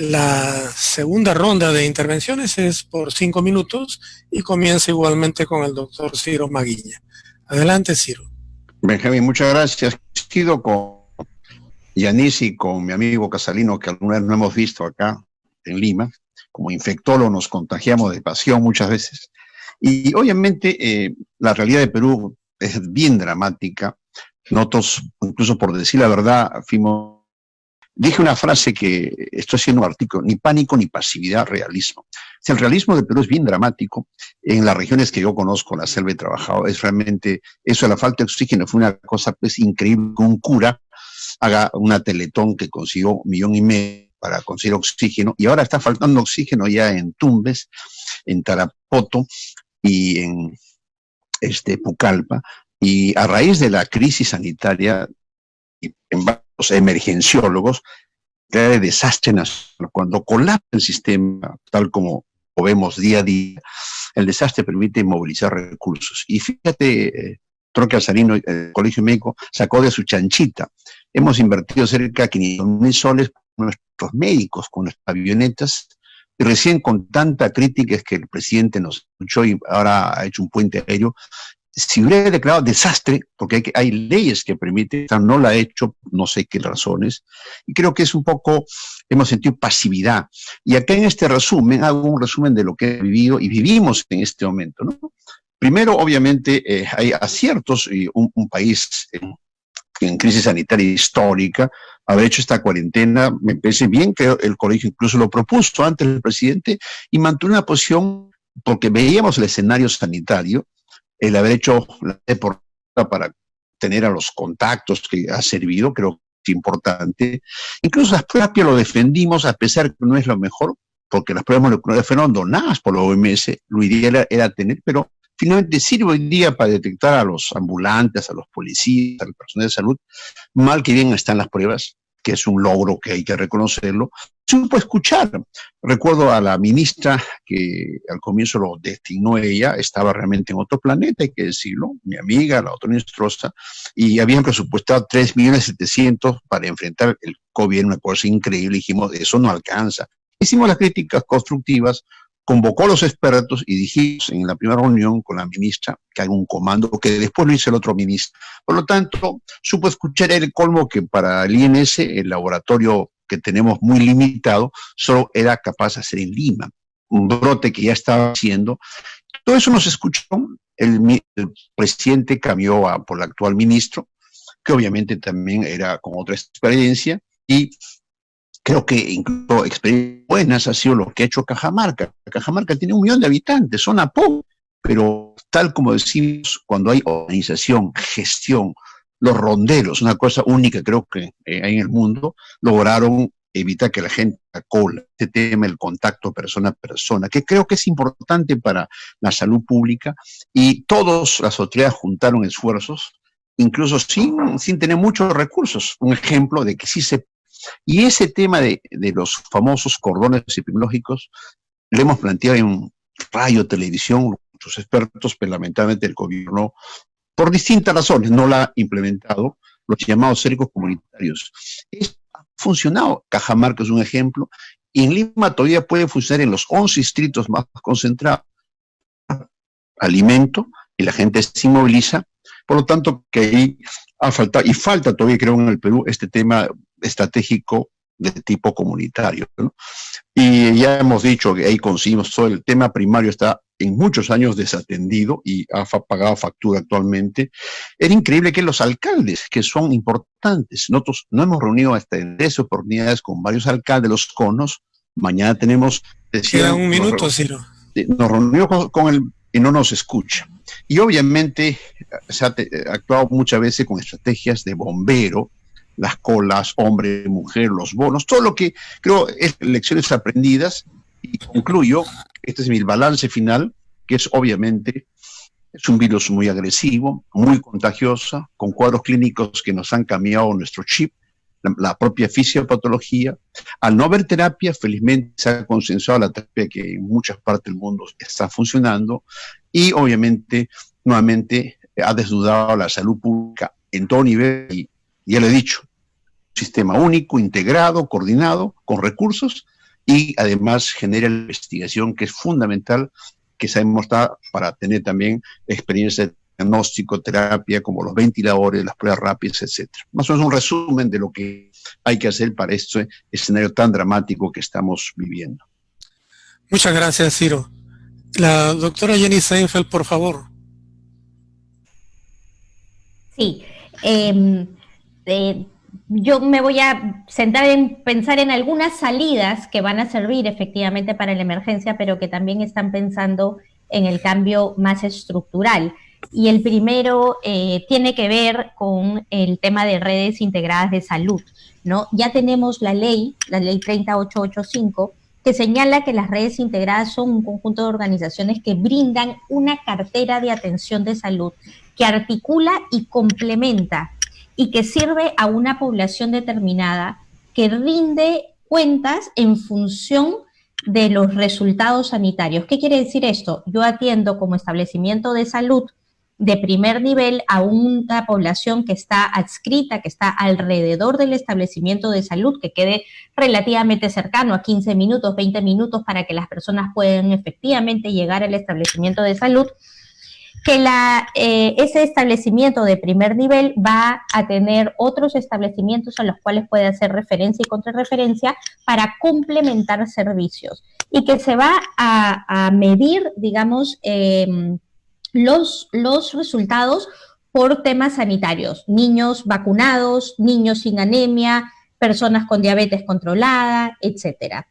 La segunda ronda de intervenciones es por 5 minutos y comienza igualmente con el doctor Ciro Maguiña. Adelante, Ciro. Benjamín, muchas gracias. Sigo con Yanis y con mi amigo Casalino, que alguna vez no hemos visto acá en Lima. Como infectólogo nos contagiamos de pasión muchas veces. Y obviamente la realidad de Perú es bien dramática. Nosotros, incluso por decir la verdad, dije una frase que estoy haciendo un artículo: ni pánico ni pasividad, realismo. Si el realismo de Perú es bien dramático, en las regiones que yo conozco, la selva he trabajado, es realmente, eso de la falta de oxígeno fue una cosa pues increíble, que un cura haga una Teletón que consiguió 1,5 millones para conseguir oxígeno, y ahora está faltando oxígeno ya en Tumbes, en Tarapoto y en Pucallpa, y a raíz de la crisis sanitaria, en varios emergenciólogos, de desastre nacional, cuando colapsa el sistema, tal como lo vemos día a día, el desastre permite movilizar recursos. Y fíjate, Troque Alzarino, el Colegio Médico sacó de su chanchita. Hemos invertido cerca de 500,000 soles con nuestros médicos, con nuestras avionetas, y recién con tanta crítica es que el presidente nos escuchó y ahora ha hecho un puente aéreo. Si hubiera declarado desastre, porque hay leyes que permiten, no la ha hecho, no sé qué razones, y creo que es un poco, hemos sentido pasividad. Y acá en este resumen, hago un resumen de lo que he vivido y vivimos en este momento, ¿no? Primero, obviamente, hay aciertos, y un país en crisis sanitaria histórica, haber hecho esta cuarentena, me parece bien, que el colegio incluso lo propuso antes del presidente, y mantuvo una posición, porque veíamos el escenario sanitario, el haber hecho la deportiva para tener a los contactos que ha servido, creo que es importante. Incluso las pruebas que lo defendimos, a pesar que no es lo mejor, porque las pruebas moleculares fueron donadas por la OMS, lo ideal era tener, pero finalmente sirve hoy día para detectar a los ambulantes, a los policías, al personal de salud. Mal que bien están las pruebas, que es un logro que hay que reconocerlo. Supo escuchar. Recuerdo a la ministra que al comienzo lo destinó ella, estaba realmente en otro planeta, hay que decirlo, mi amiga, la doctora Nostroza, y habían presupuestado 3.700.000 para enfrentar el COVID, una cosa increíble. Dijimos, eso no alcanza. Hicimos las críticas constructivas, convocó a los expertos y dijimos en la primera reunión con la ministra que haga un comando, que después lo hizo el otro ministro. Por lo tanto, supo escuchar el colmo que para el INS, el laboratorio que tenemos muy limitado, solo era capaz de hacer en Lima, un brote que ya estaba haciendo. Todo eso nos escuchó, el presidente cambió por el actual ministro, que obviamente también era con otra experiencia, y creo que incluso experiencias buenas ha sido lo que ha hecho Cajamarca. Cajamarca tiene 1 millón de habitantes, zona pobre, pero tal como decimos, cuando hay organización, gestión, los ronderos, una cosa única creo que hay en el mundo, lograron evitar que la gente la cola, este tema del contacto persona a persona, que creo que es importante para la salud pública, y todas las autoridades juntaron esfuerzos, incluso sin tener muchos recursos. Un ejemplo de que sí se... Y ese tema de los famosos cordones epidemiológicos, lo hemos planteado en radio, televisión, muchos expertos, pero lamentablemente el gobierno, por distintas razones, no la ha implementado, los llamados cercos comunitarios. Ha funcionado. Cajamarca es un ejemplo, y en Lima todavía puede funcionar en los 11 distritos más concentrados. Alimento, y la gente se inmoviliza, por lo tanto que ahí ha faltado, y falta todavía, creo, en el Perú, este tema estratégico de tipo comunitario, ¿no? Y ya hemos dicho que ahí conseguimos todo el tema primario, está en muchos años desatendido y ha pagado factura actualmente. Era increíble que los alcaldes, que son importantes, nosotros no hemos reunido hasta en 3 oportunidades con varios alcaldes, los conos, mañana tenemos... Queda un minuto, Ciro. Nos reunimos con él y no nos escucha. Y obviamente se ha actuado muchas veces con estrategias de bombero, las colas, hombre, mujer, los bonos, todo lo que creo es lecciones aprendidas. Y concluyo, este es mi balance final, que es obviamente, es un virus muy agresivo, muy contagioso, con cuadros clínicos que nos han cambiado nuestro chip, la propia fisiopatología. Al no haber terapia, felizmente se ha consensuado la terapia que en muchas partes del mundo está funcionando, y obviamente, nuevamente, ha desnudado la salud pública en todo nivel, y ya lo he dicho, sistema único, integrado, coordinado, con recursos, y además genera la investigación, que es fundamental, que sabemos para tener también experiencia de diagnóstico, terapia, como los ventiladores, las pruebas rápidas, etc. Más o menos un resumen de lo que hay que hacer para este escenario tan dramático que estamos viviendo. Muchas gracias, Ciro. La doctora Jenny Seinfeld, por favor. Sí, yo me voy a centrar en pensar en algunas salidas que van a servir efectivamente para la emergencia, pero que también están pensando en el cambio más estructural. Y el primero tiene que ver con el tema de redes integradas de salud, ¿no? Ya tenemos la ley 30885, que señala que las redes integradas son un conjunto de organizaciones que brindan una cartera de atención de salud que articula y complementa y que sirve a una población determinada que rinde cuentas en función de los resultados sanitarios. ¿Qué quiere decir esto? Yo atiendo como establecimiento de salud de primer nivel a una población que está adscrita, que está alrededor del establecimiento de salud, que quede relativamente cercano a 15 minutos, 20 minutos, para que las personas puedan efectivamente llegar al establecimiento de salud, que ese establecimiento de primer nivel va a tener otros establecimientos a los cuales puede hacer referencia y contrarreferencia para complementar servicios, y que se va a medir, digamos, los resultados por temas sanitarios: niños vacunados, niños sin anemia, personas con diabetes controlada, etcétera.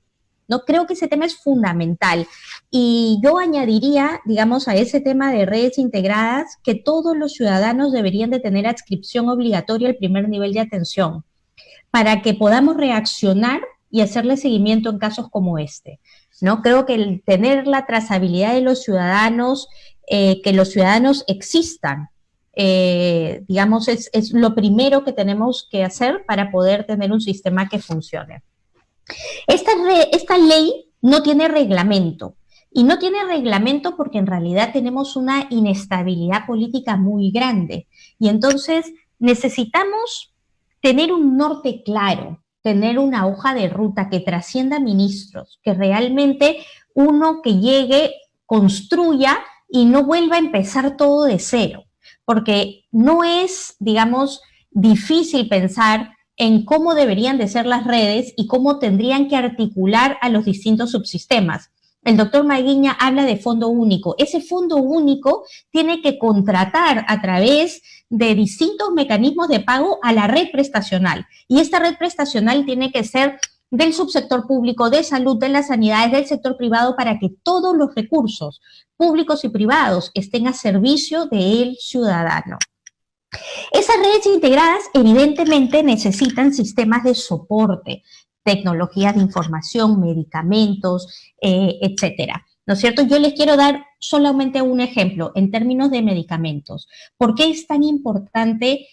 ¿No? Creo que ese tema es fundamental, y yo añadiría, digamos, a ese tema de redes integradas, que todos los ciudadanos deberían de tener adscripción obligatoria al primer nivel de atención para que podamos reaccionar y hacerle seguimiento en casos como este, ¿no? Creo que el tener la trazabilidad de los ciudadanos, que los ciudadanos existan, digamos, es lo primero que tenemos que hacer para poder tener un sistema que funcione. Esta ley no tiene reglamento, y no tiene reglamento porque en realidad tenemos una inestabilidad política muy grande, y entonces necesitamos tener un norte claro, tener una hoja de ruta que trascienda ministros, que realmente uno que llegue construya y no vuelva a empezar todo de cero, porque no es, digamos, difícil pensar en cómo deberían de ser las redes y cómo tendrían que articular a los distintos subsistemas. El doctor Maguiña habla de fondo único. Ese fondo único tiene que contratar a través de distintos mecanismos de pago a la red prestacional. Y esta red prestacional tiene que ser del subsector público, de salud, de las sanidades, del sector privado, para que todos los recursos públicos y privados estén a servicio del ciudadano. Esas redes integradas evidentemente necesitan sistemas de soporte tecnologías de información, medicamentos, etcétera. ¿No es cierto? Yo les quiero dar solamente un ejemplo en términos de medicamentos. ¿Por qué es tan importante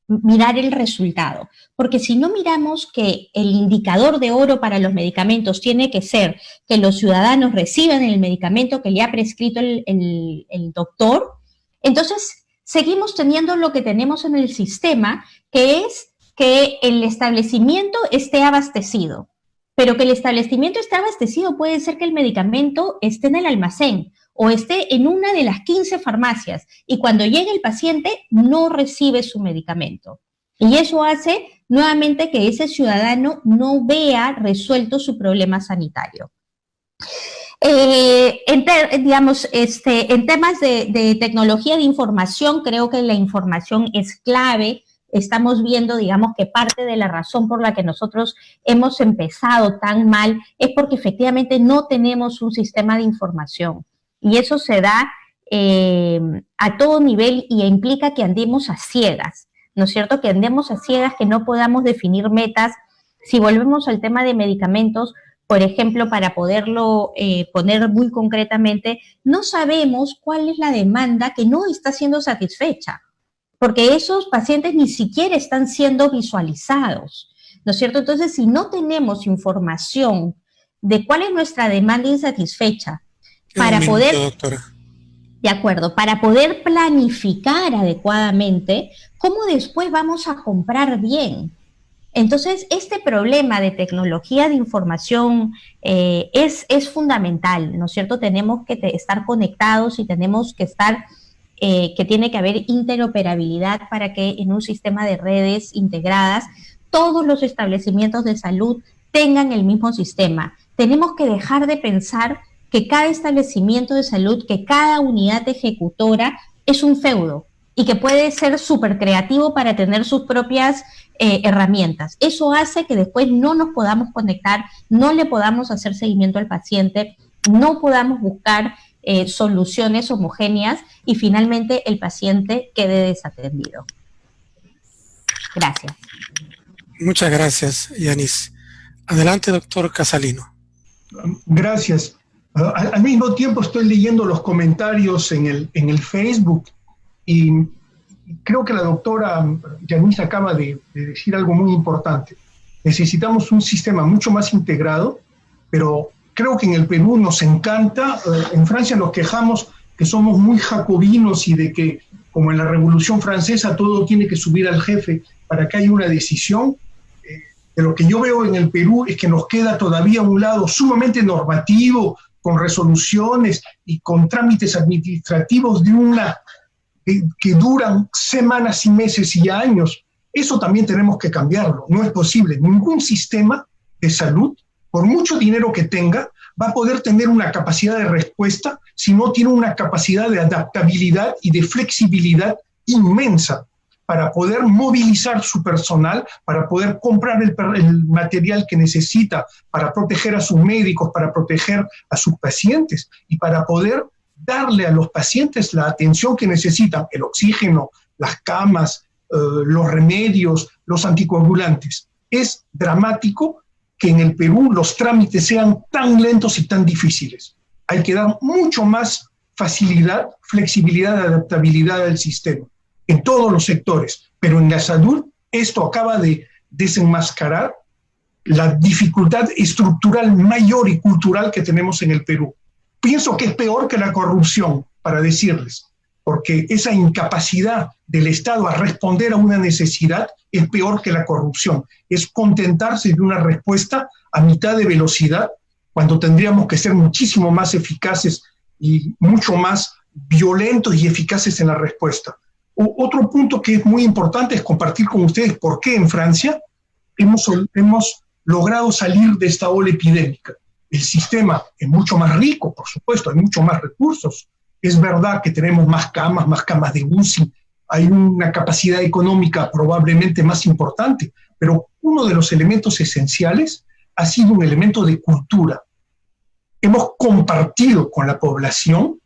mirar el resultado? Porque si no miramos que el indicador de oro para los medicamentos tiene que ser que los ciudadanos reciban el medicamento que le ha prescrito el doctor, entonces seguimos teniendo lo que tenemos en el sistema, que es que el establecimiento esté abastecido. Pero que el establecimiento esté abastecido puede ser que el medicamento esté en el almacén o esté en una de las 15 farmacias y cuando llegue el paciente no recibe su medicamento. Y eso hace nuevamente que ese ciudadano no vea resuelto su problema sanitario. En temas de tecnología de información, creo que la información es clave. Estamos viendo, digamos, que parte de la razón por la que nosotros hemos empezado tan mal es porque efectivamente no tenemos un sistema de información. Y eso se da a todo nivel y implica que andemos a ciegas, ¿no es cierto? Que andemos a ciegas, que no podamos definir metas. Si volvemos al tema de medicamentos, por ejemplo, para poderlo poner muy concretamente, no sabemos cuál es la demanda que no está siendo satisfecha, porque esos pacientes ni siquiera están siendo visualizados, ¿no es cierto? Entonces, si no tenemos información de cuál es nuestra demanda insatisfecha, para poder, doctora. De acuerdo, para poder planificar adecuadamente, ¿cómo después vamos a comprar bien? Entonces, este problema de tecnología de información es fundamental, ¿no es cierto? Tenemos que estar conectados y tenemos que estar... que tiene que haber interoperabilidad para que en un sistema de redes integradas todos los establecimientos de salud tengan el mismo sistema. Tenemos que dejar de pensar que cada establecimiento de salud, que cada unidad ejecutora es un feudo y que puede ser súper creativo para tener sus propias herramientas. Eso hace que después no nos podamos conectar, no le podamos hacer seguimiento al paciente, no podamos buscar soluciones homogéneas y finalmente el paciente quede desatendido. Gracias. Muchas gracias, Yanis. Adelante, doctor Casalino. Gracias. Al mismo tiempo estoy leyendo los comentarios en el Facebook y creo que la doctora Yanis acaba de decir algo muy importante. Necesitamos un sistema mucho más integrado, pero creo que en el Perú nos encanta, en Francia nos quejamos que somos muy jacobinos y de que, como en la Revolución Francesa, todo tiene que subir al jefe para que haya una decisión. De lo que yo veo en el Perú es que nos queda todavía un lado sumamente normativo, con resoluciones y con trámites administrativos que duran semanas y meses y años. Eso también tenemos que cambiarlo. No es posible. Ningún sistema de salud, por mucho dinero que tenga, va a poder tener una capacidad de respuesta si no tiene una capacidad de adaptabilidad y de flexibilidad inmensa para poder movilizar su personal, para poder comprar el material que necesita, para proteger a sus médicos, para proteger a sus pacientes y para poder darle a los pacientes la atención que necesitan, el oxígeno, las camas, los remedios, los anticoagulantes. Es dramático que en el Perú los trámites sean tan lentos y tan difíciles. Hay que dar mucho más facilidad, flexibilidad, adaptabilidad al sistema, en todos los sectores. Pero en la salud, esto acaba de desenmascarar la dificultad estructural mayor y cultural que tenemos en el Perú. Pienso que es peor que la corrupción, para decirles, porque esa incapacidad del Estado a responder a una necesidad es peor que la corrupción. Es contentarse de una respuesta a mitad de velocidad, cuando tendríamos que ser muchísimo más eficaces y mucho más violentos y eficaces en la respuesta. Otro punto que es muy importante es compartir con ustedes por qué en Francia hemos logrado salir de esta ola epidémica. El sistema es mucho más rico, por supuesto, hay mucho más recursos. Es verdad que tenemos más camas de UCI, hay una capacidad económica probablemente más importante, pero uno de los elementos esenciales ha sido un elemento de cultura. Hemos compartido con la población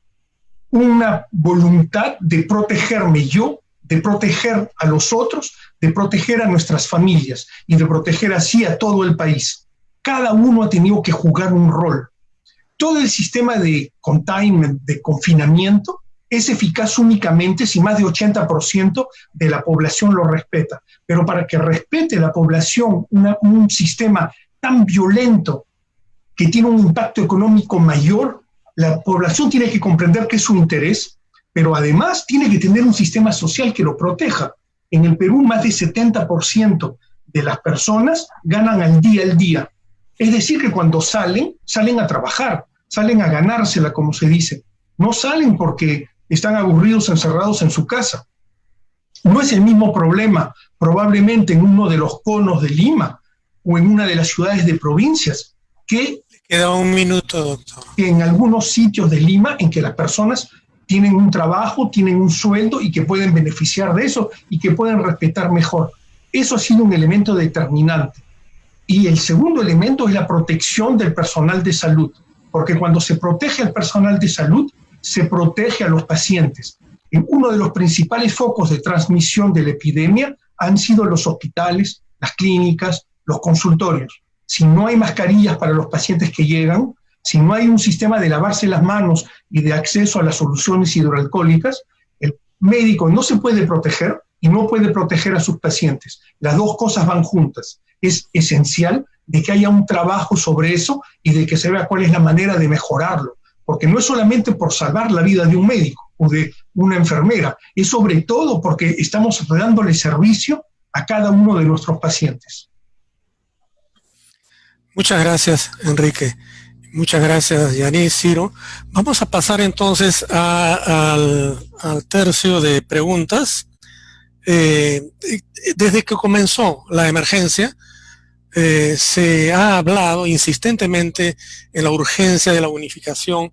una voluntad de protegerme yo de proteger a los otros, de proteger a nuestras familias y de proteger así a todo el país. Cada uno ha tenido que jugar un rol. Todo el sistema de containment, de confinamiento, es eficaz únicamente si más de 80% de la población lo respeta. Pero para que respete la población un sistema tan violento que tiene un impacto económico mayor, la población tiene que comprender que es su interés, pero además tiene que tener un sistema social que lo proteja. En el Perú, más del 70% de las personas ganan al día. Es decir, que cuando salen a trabajar, salen a ganársela, como se dice. No salen porque están aburridos, encerrados en su casa. No es el mismo problema probablemente en uno de los conos de Lima o en una de las ciudades de provincias que queda un minuto, doctor. En algunos sitios de Lima en que las personas tienen un trabajo, tienen un sueldo y que pueden beneficiar de eso y que pueden respetar mejor. Eso ha sido un elemento determinante. Y el segundo elemento es la protección del personal de salud, porque cuando se protege al personal de salud, se protege a los pacientes. Uno de los principales focos de transmisión de la epidemia han sido los hospitales, las clínicas, los consultorios. Si no hay mascarillas para los pacientes que llegan, si no hay un sistema de lavarse las manos y de acceso a las soluciones hidroalcohólicas, el médico no se puede proteger y no puede proteger a sus pacientes. Las dos cosas van juntas. Es esencial de que haya un trabajo sobre eso y de que se vea cuál es la manera de mejorarlo. Porque no es solamente por salvar la vida de un médico o de una enfermera, es sobre todo porque estamos dándole servicio a cada uno de nuestros pacientes. Muchas gracias, Enrique. Muchas gracias, Yanis, Ciro. Vamos a pasar entonces al tercio de preguntas. Desde que comenzó la emergencia, se ha hablado insistentemente en la urgencia de la unificación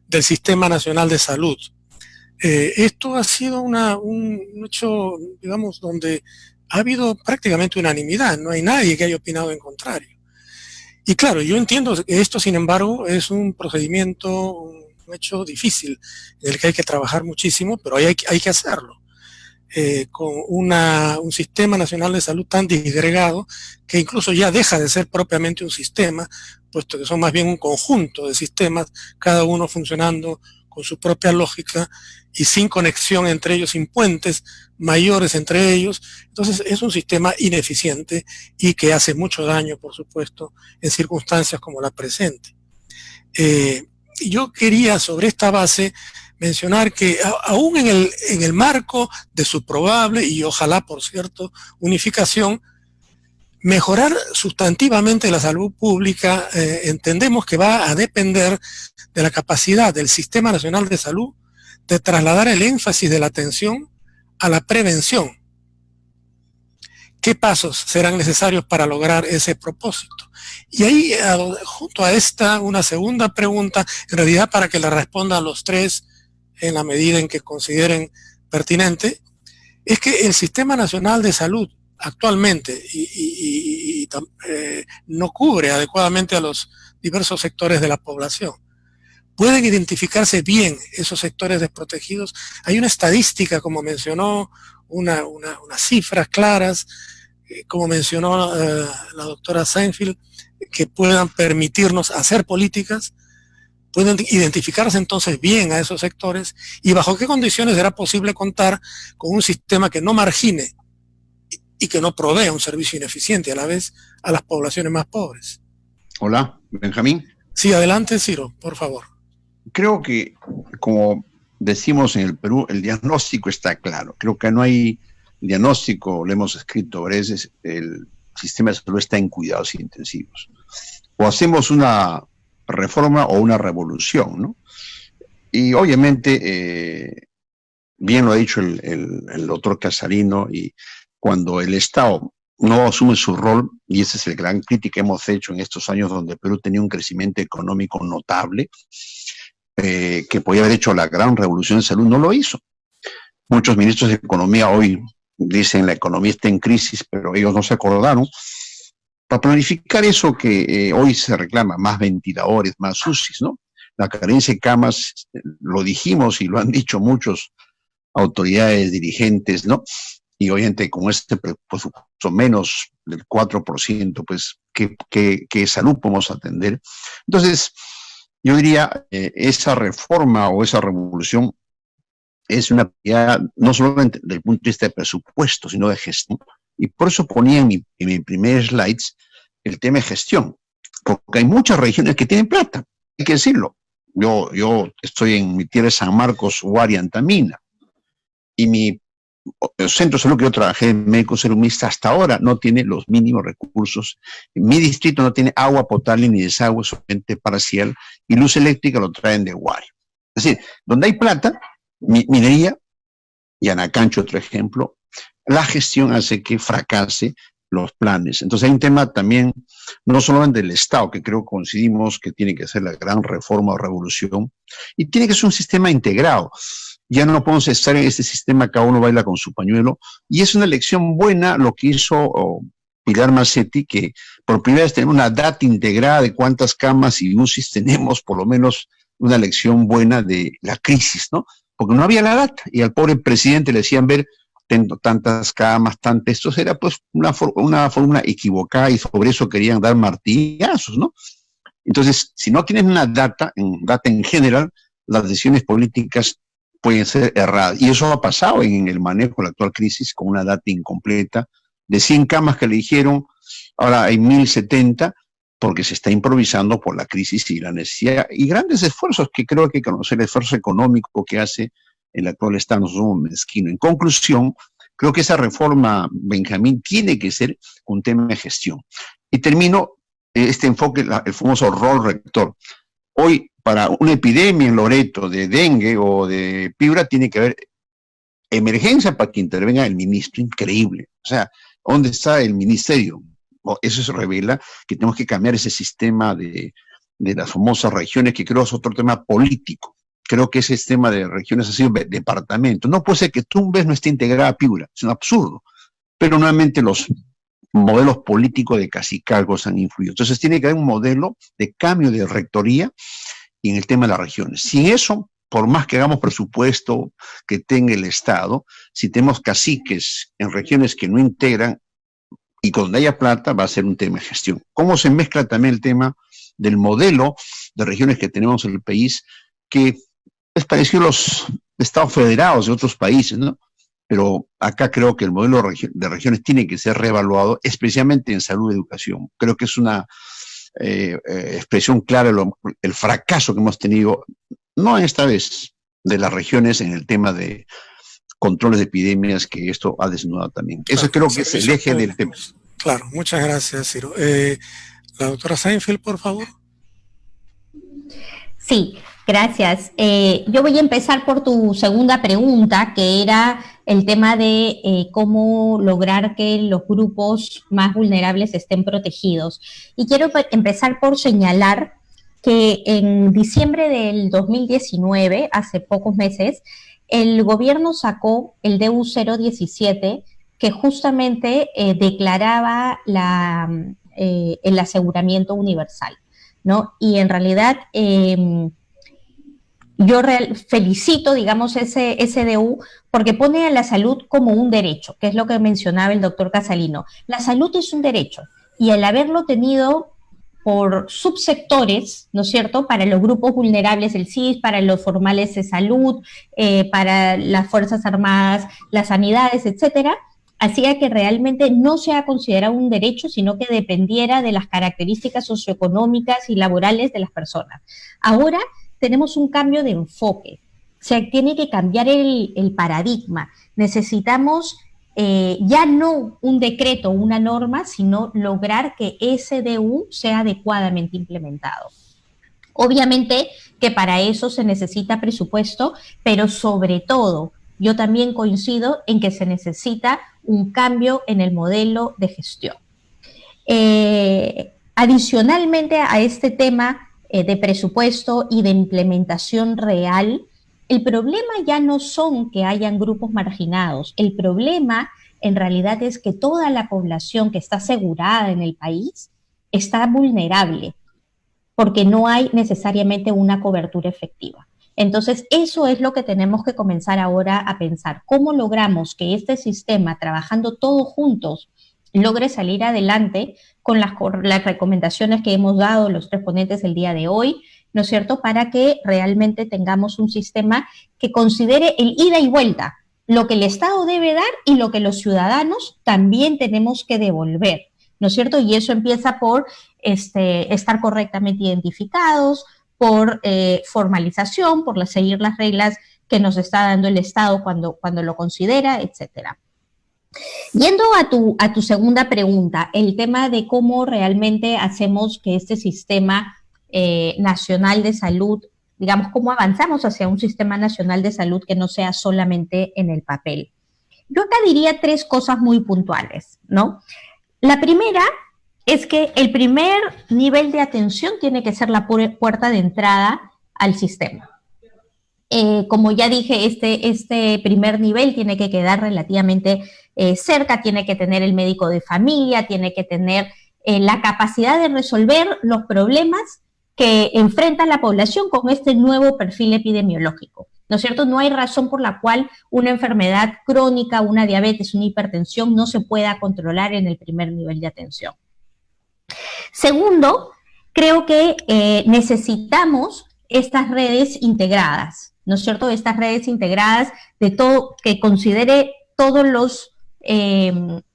del Sistema Nacional de Salud. Esto ha sido un hecho, digamos, donde ha habido prácticamente unanimidad. No hay nadie que haya opinado en contrario. Y claro, yo entiendo que esto, sin embargo, es un procedimiento, un hecho difícil, en el que hay que trabajar muchísimo, pero hay que hacerlo. Con un sistema nacional de salud tan disgregado que incluso ya deja de ser propiamente un sistema, puesto que son más bien un conjunto de sistemas, cada uno funcionando con su propia lógica y sin conexión entre ellos, sin puentes mayores entre ellos. Entonces es un sistema ineficiente y que hace mucho daño, por supuesto, en circunstancias como la presente. Yo quería, sobre esta base, mencionar que aún en el marco de su probable y ojalá, por cierto, unificación, mejorar sustantivamente la salud pública entendemos que va a depender de la capacidad del Sistema Nacional de Salud de trasladar el énfasis de la atención a la prevención. ¿Qué pasos serán necesarios para lograr ese propósito? Y ahí, junto a esta, una segunda pregunta, en realidad para que la respondan los tres en la medida en que consideren pertinente, es que el Sistema Nacional de Salud actualmente no cubre adecuadamente a los diversos sectores de la población. ¿Pueden identificarse bien esos sectores desprotegidos? Hay una estadística, como mencionó, unas cifras claras, como mencionó la doctora Seinfeld, que puedan permitirnos hacer políticas. Pueden identificarse entonces bien a esos sectores y bajo qué condiciones será posible contar con un sistema que no margine y que no provea un servicio ineficiente a la vez a las poblaciones más pobres. Hola, Benjamín. Sí, adelante, Ciro, por favor. Creo que, como decimos en el Perú, el diagnóstico está claro. Creo que no hay diagnóstico, lo hemos escrito varias veces, el sistema de salud está en cuidados intensivos. O hacemos una reforma o una revolución, ¿no? Y obviamente, bien lo ha dicho el doctor Casarino, y cuando el Estado no asume su rol, y esa es la gran crítica que hemos hecho en estos años donde Perú tenía un crecimiento económico notable, que podía haber hecho la gran revolución de salud, no lo hizo. Muchos ministros de Economía hoy dicen la economía está en crisis, pero ellos no se acordaron para planificar eso que hoy se reclama, más ventiladores, más UCIs, ¿no? La carencia de camas, lo dijimos y lo han dicho muchos autoridades, dirigentes, ¿no? Y obviamente con este presupuesto menos del 4%, pues, ¿qué salud podemos atender? Entonces, yo diría, esa reforma o esa revolución es una prioridad no solamente desde el punto de vista de presupuesto, sino de gestión. Y por eso ponía en mi primer slides el tema de gestión, porque hay muchas regiones que tienen plata, hay que decirlo. Yo estoy en mi tierra de San Marcos, Huari, Antamina, y el centro de salud que yo trabajé, médico serumista, hasta ahora no tiene los mínimos recursos. En mi distrito no tiene agua potable ni desagüe, solamente parcial, y luz eléctrica lo traen de Huari. Es decir, donde hay plata, minería, y Anacancho, otro ejemplo, la gestión hace que fracase los planes. Entonces hay un tema también, no solamente del Estado, que creo que coincidimos que tiene que ser la gran reforma o revolución, y tiene que ser un sistema integrado. Ya no podemos estar en este sistema, cada uno baila con su pañuelo, y es una elección buena lo que hizo Pilar Macetti, que por primera vez tenemos una data integrada de cuántas camas y UCIs tenemos, por lo menos una elección buena de la crisis, ¿no? Porque no había la data, y al pobre presidente le decían ver tantas camas, esto era pues una fórmula equivocada, y sobre eso querían dar martillazos, ¿no? Entonces, si no tienes una data en general, las decisiones políticas pueden ser erradas. Y eso ha pasado en el manejo de la actual crisis con una data incompleta. De 100 camas que le dijeron, ahora hay 1070, porque se está improvisando por la crisis y la necesidad, y grandes esfuerzos que creo que hay que conocer, el esfuerzo económico que hace el actual Estado, no somos mezquinos. En conclusión, creo que esa reforma, Benjamín, tiene que ser un tema de gestión. Y termino este enfoque, el famoso rol rector. Hoy, para una epidemia en Loreto de dengue o de Piura, tiene que haber emergencia para que intervenga el ministro. Increíble. O sea, ¿dónde está el ministerio? Eso se revela que tenemos que cambiar ese sistema de las famosas regiones, que creo es otro tema político. Creo que ese sistema de regiones ha sido departamento. No puede ser que Tumbes no esté integrada a Piura. Es un absurdo. Pero nuevamente los modelos políticos de cacicazgos han influido. Entonces tiene que haber un modelo de cambio de rectoría y en el tema de las regiones. Sin eso, por más que hagamos presupuesto que tenga el Estado, si tenemos caciques en regiones que no integran y cuando haya plata, va a ser un tema de gestión. ¿Cómo se mezcla también el tema del modelo de regiones que tenemos en el país, que es parecido a los estados federados de otros países, ¿no? Pero acá creo que el modelo de regiones tiene que ser reevaluado, especialmente en salud y educación. Creo que es una expresión clara el fracaso que hemos tenido, no esta vez, de las regiones en el tema de controles de epidemias, que esto ha desnudado también. Claro, eso creo que es el eje del tema. Claro, muchas gracias, Ciro. La doctora Seinfeld, por favor. Sí, gracias. Yo voy a empezar por tu segunda pregunta, que era el tema de cómo lograr que los grupos más vulnerables estén protegidos. Y quiero empezar por señalar que en diciembre del 2019, hace pocos meses, el gobierno sacó el DU 017, que justamente declaraba el aseguramiento universal, ¿no? Y en realidad yo felicito, digamos, ese DU porque pone a la salud como un derecho, que es lo que mencionaba el doctor Casalino. La salud es un derecho y al haberlo tenido por subsectores, ¿no es cierto?, para los grupos vulnerables, el CIS, para los formales de salud, para las Fuerzas Armadas, las sanidades, etcétera, hacía que realmente no sea considerado un derecho, sino que dependiera de las características socioeconómicas y laborales de las personas. Ahora tenemos un cambio de enfoque, o sea, tiene que cambiar el paradigma. Necesitamos ya no un decreto o una norma, sino lograr que ese DU sea adecuadamente implementado. Obviamente que para eso se necesita presupuesto, pero sobre todo, yo también coincido en que se necesita un cambio en el modelo de gestión. Adicionalmente a este tema de presupuesto y de implementación real, el problema ya no son que hayan grupos marginados, el problema en realidad es que toda la población que está asegurada en el país está vulnerable, porque no hay necesariamente una cobertura efectiva. Entonces, eso es lo que tenemos que comenzar ahora a pensar. ¿Cómo logramos que este sistema, trabajando todos juntos, logre salir adelante con las recomendaciones que hemos dado los 3 ponentes el día de hoy, ¿no es cierto?, para que realmente tengamos un sistema que considere el ida y vuelta, lo que el Estado debe dar y lo que los ciudadanos también tenemos que devolver, ¿no es cierto? Y eso empieza por estar correctamente identificados, por formalización, por seguir las reglas que nos está dando el Estado cuando lo considera, etcétera. Yendo a tu segunda pregunta, el tema de cómo realmente hacemos que este sistema nacional de salud, digamos, cómo avanzamos hacia un sistema nacional de salud que no sea solamente en el papel. Yo acá diría 3 cosas muy puntuales, ¿no? La primera es que el primer nivel de atención tiene que ser la puerta de entrada al sistema. Como ya dije, este primer nivel tiene que quedar relativamente cerca, tiene que tener el médico de familia, tiene que tener la capacidad de resolver los problemas que enfrenta la población con este nuevo perfil epidemiológico, ¿no es cierto? No hay razón por la cual una enfermedad crónica, una diabetes, una hipertensión no se pueda controlar en el primer nivel de atención. Segundo, creo que necesitamos estas redes integradas, ¿no es cierto? Estas redes integradas de todo, que considere todos los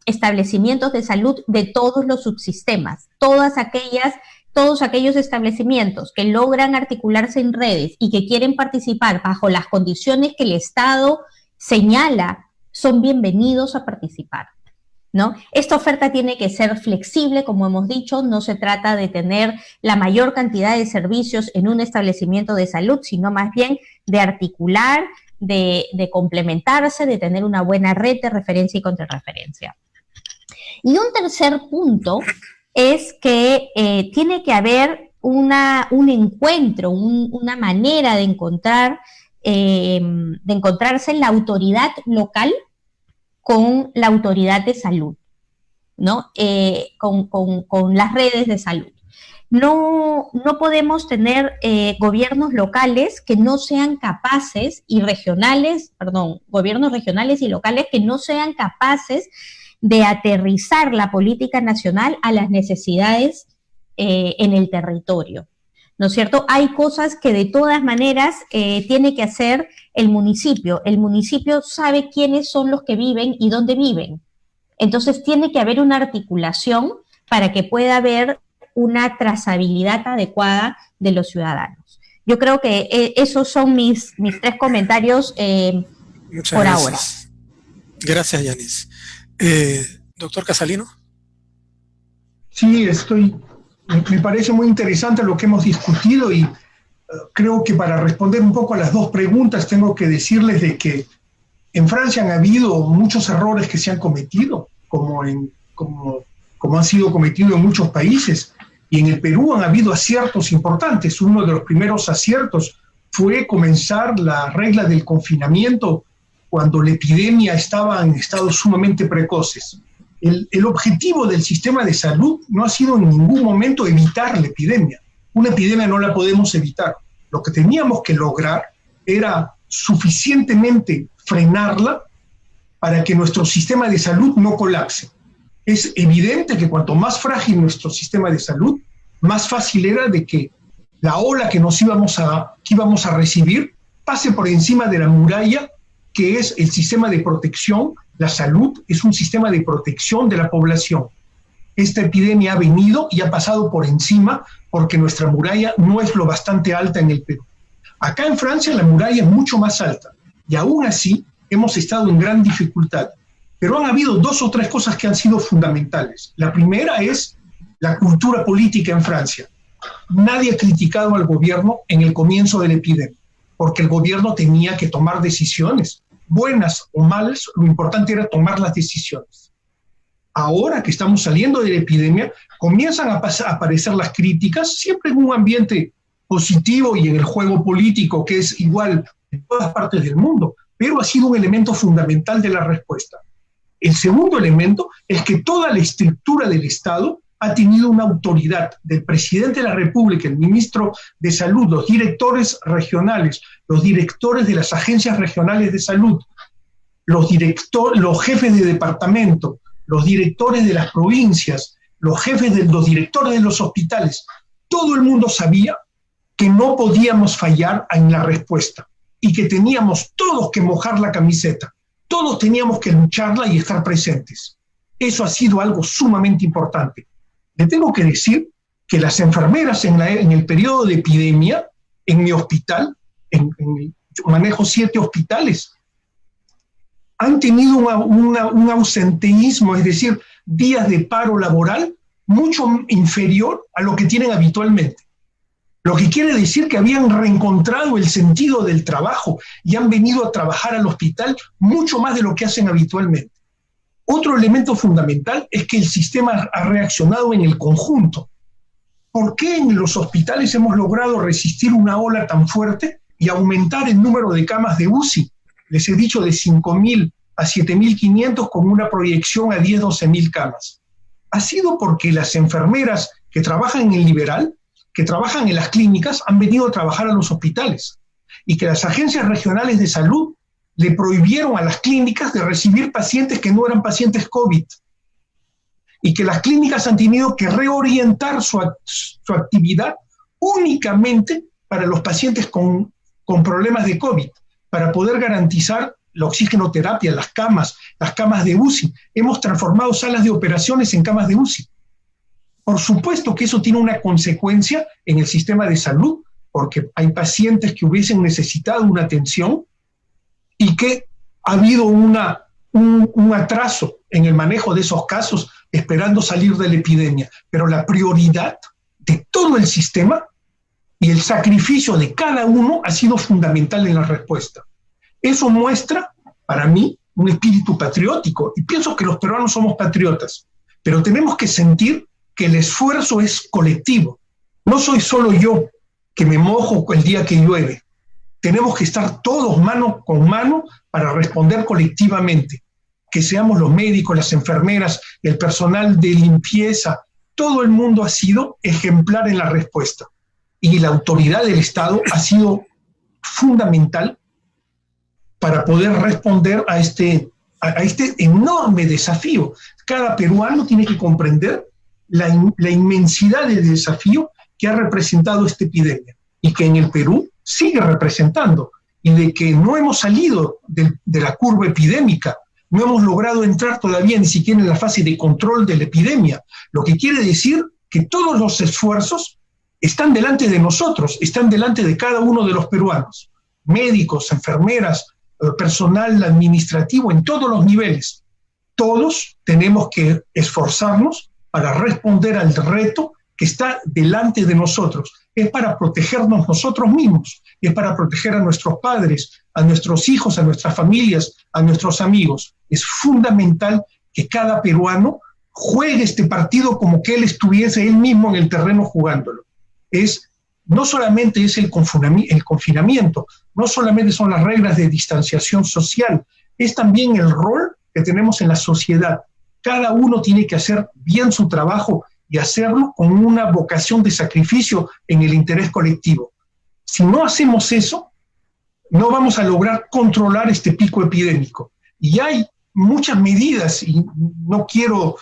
establecimientos de salud de todos los subsistemas, todos aquellos establecimientos que logran articularse en redes y que quieren participar bajo las condiciones que el Estado señala, son bienvenidos a participar, ¿no? Esta oferta tiene que ser flexible, como hemos dicho, no se trata de tener la mayor cantidad de servicios en un establecimiento de salud, sino más bien de articular, de complementarse, de tener una buena red de referencia y contrarreferencia. Y un tercer punto es que tiene que haber un encuentro, una manera de encontrarse la autoridad local con la autoridad de salud, ¿no? Con las redes de salud. No podemos tener gobiernos locales que no sean capaces gobiernos regionales y locales que no sean capaces de aterrizar la política nacional a las necesidades en el territorio, ¿no es cierto? Hay cosas que de todas maneras tiene que hacer el municipio. El municipio sabe quiénes son los que viven y dónde viven. Entonces tiene que haber una articulación para que pueda haber una trazabilidad adecuada de los ciudadanos. Yo creo que esos son mis 3 comentarios por ahora. Gracias, Yanis. Doctor Casalino. Sí, me parece muy interesante lo que hemos discutido y creo que para responder un poco a las 2 preguntas tengo que decirles de que en Francia han habido muchos errores que se han cometido, como han sido cometidos en muchos países, y en el Perú han habido aciertos importantes. Uno de los primeros aciertos fue comenzar la regla del confinamiento cuando la epidemia estaba en estados sumamente precoces. El objetivo del sistema de salud no ha sido en ningún momento evitar la epidemia. Una epidemia no la podemos evitar. Lo que teníamos que lograr era suficientemente frenarla para que nuestro sistema de salud no colapse. Es evidente que cuanto más frágil nuestro sistema de salud, más fácil era de que la ola que íbamos a recibir pase por encima de la muralla que es el sistema de protección. La salud es un sistema de protección de la población. Esta epidemia ha venido y ha pasado por encima porque nuestra muralla no es lo bastante alta en el Perú. Acá en Francia la muralla es mucho más alta y aún así hemos estado en gran dificultad. Pero han habido 2 o 3 cosas que han sido fundamentales. La primera es la cultura política en Francia. Nadie ha criticado al gobierno en el comienzo de la epidemia, porque el gobierno tenía que tomar decisiones, buenas o malas, lo importante era tomar las decisiones. Ahora que estamos saliendo de la epidemia, comienzan a aparecer las críticas, siempre en un ambiente positivo y en el juego político, que es igual en todas partes del mundo, pero ha sido un elemento fundamental de la respuesta. El segundo elemento es que toda la estructura del Estado ha tenido una autoridad del presidente de la República, el ministro de Salud, los directores regionales, los directores de las agencias regionales de salud, los jefes de departamento, los directores de las provincias, los directores de los hospitales. Todo el mundo sabía que no podíamos fallar en la respuesta y que teníamos todos que mojar la camiseta, todos teníamos que lucharla y estar presentes. Eso ha sido algo sumamente importante. Le tengo que decir que las enfermeras en el periodo de epidemia, en mi hospital, yo manejo 7 hospitales, han tenido un ausenteísmo, es decir, días de paro laboral mucho inferior a lo que tienen habitualmente. Lo que quiere decir que habían reencontrado el sentido del trabajo y han venido a trabajar al hospital mucho más de lo que hacen habitualmente. Otro elemento fundamental es que el sistema ha reaccionado en el conjunto. ¿Por qué en los hospitales hemos logrado resistir una ola tan fuerte y aumentar el número de camas de UCI? Les he dicho de 5.000 a 7.500 con una proyección a 12.000 camas. Ha sido porque las enfermeras que trabajan en el Liberal, que trabajan en las clínicas, han venido a trabajar a los hospitales y que las agencias regionales de salud le prohibieron a las clínicas de recibir pacientes que no eran pacientes COVID y que las clínicas han tenido que reorientar su actividad únicamente para los pacientes con problemas de COVID, para poder garantizar la oxigenoterapia, las camas de UCI. Hemos transformado salas de operaciones en camas de UCI. Por supuesto que eso tiene una consecuencia en el sistema de salud, porque hay pacientes que hubiesen necesitado una atención y que ha habido un atraso en el manejo de esos casos esperando salir de la epidemia. Pero la prioridad de todo el sistema y el sacrificio de cada uno ha sido fundamental en la respuesta. Eso muestra, para mí, un espíritu patriótico. Y pienso que los peruanos somos patriotas, pero tenemos que sentir que el esfuerzo es colectivo. No soy solo yo que me mojo el día que llueve. Tenemos que estar todos mano con mano para responder colectivamente. Que seamos los médicos, las enfermeras, el personal de limpieza, todo el mundo ha sido ejemplar en la respuesta. Y la autoridad del Estado ha sido fundamental para poder responder a este enorme desafío. Cada peruano tiene que comprender la inmensidad del desafío que ha representado esta epidemia y que en el Perú sigue representando, y de que no hemos salido de la curva epidémica, no hemos logrado entrar todavía ni siquiera en la fase de control de la epidemia, lo que quiere decir que todos los esfuerzos están delante de nosotros, están delante de cada uno de los peruanos, médicos, enfermeras, personal administrativo en todos los niveles. Todos tenemos que esforzarnos para responder al reto que está delante de nosotros. Es para protegernos nosotros mismos, es para proteger a nuestros padres, a nuestros hijos, a nuestras familias, a nuestros amigos. Es fundamental que cada peruano juegue este partido como que él estuviese él mismo en el terreno jugándolo. No solamente es el confinamiento, no solamente son las reglas de distanciación social, es también el rol que tenemos en la sociedad. Cada uno tiene que hacer bien su trabajo y hacerlo con una vocación de sacrificio en el interés colectivo. Si no hacemos eso, no vamos a lograr controlar este pico epidémico. Y hay muchas medidas, y no quiero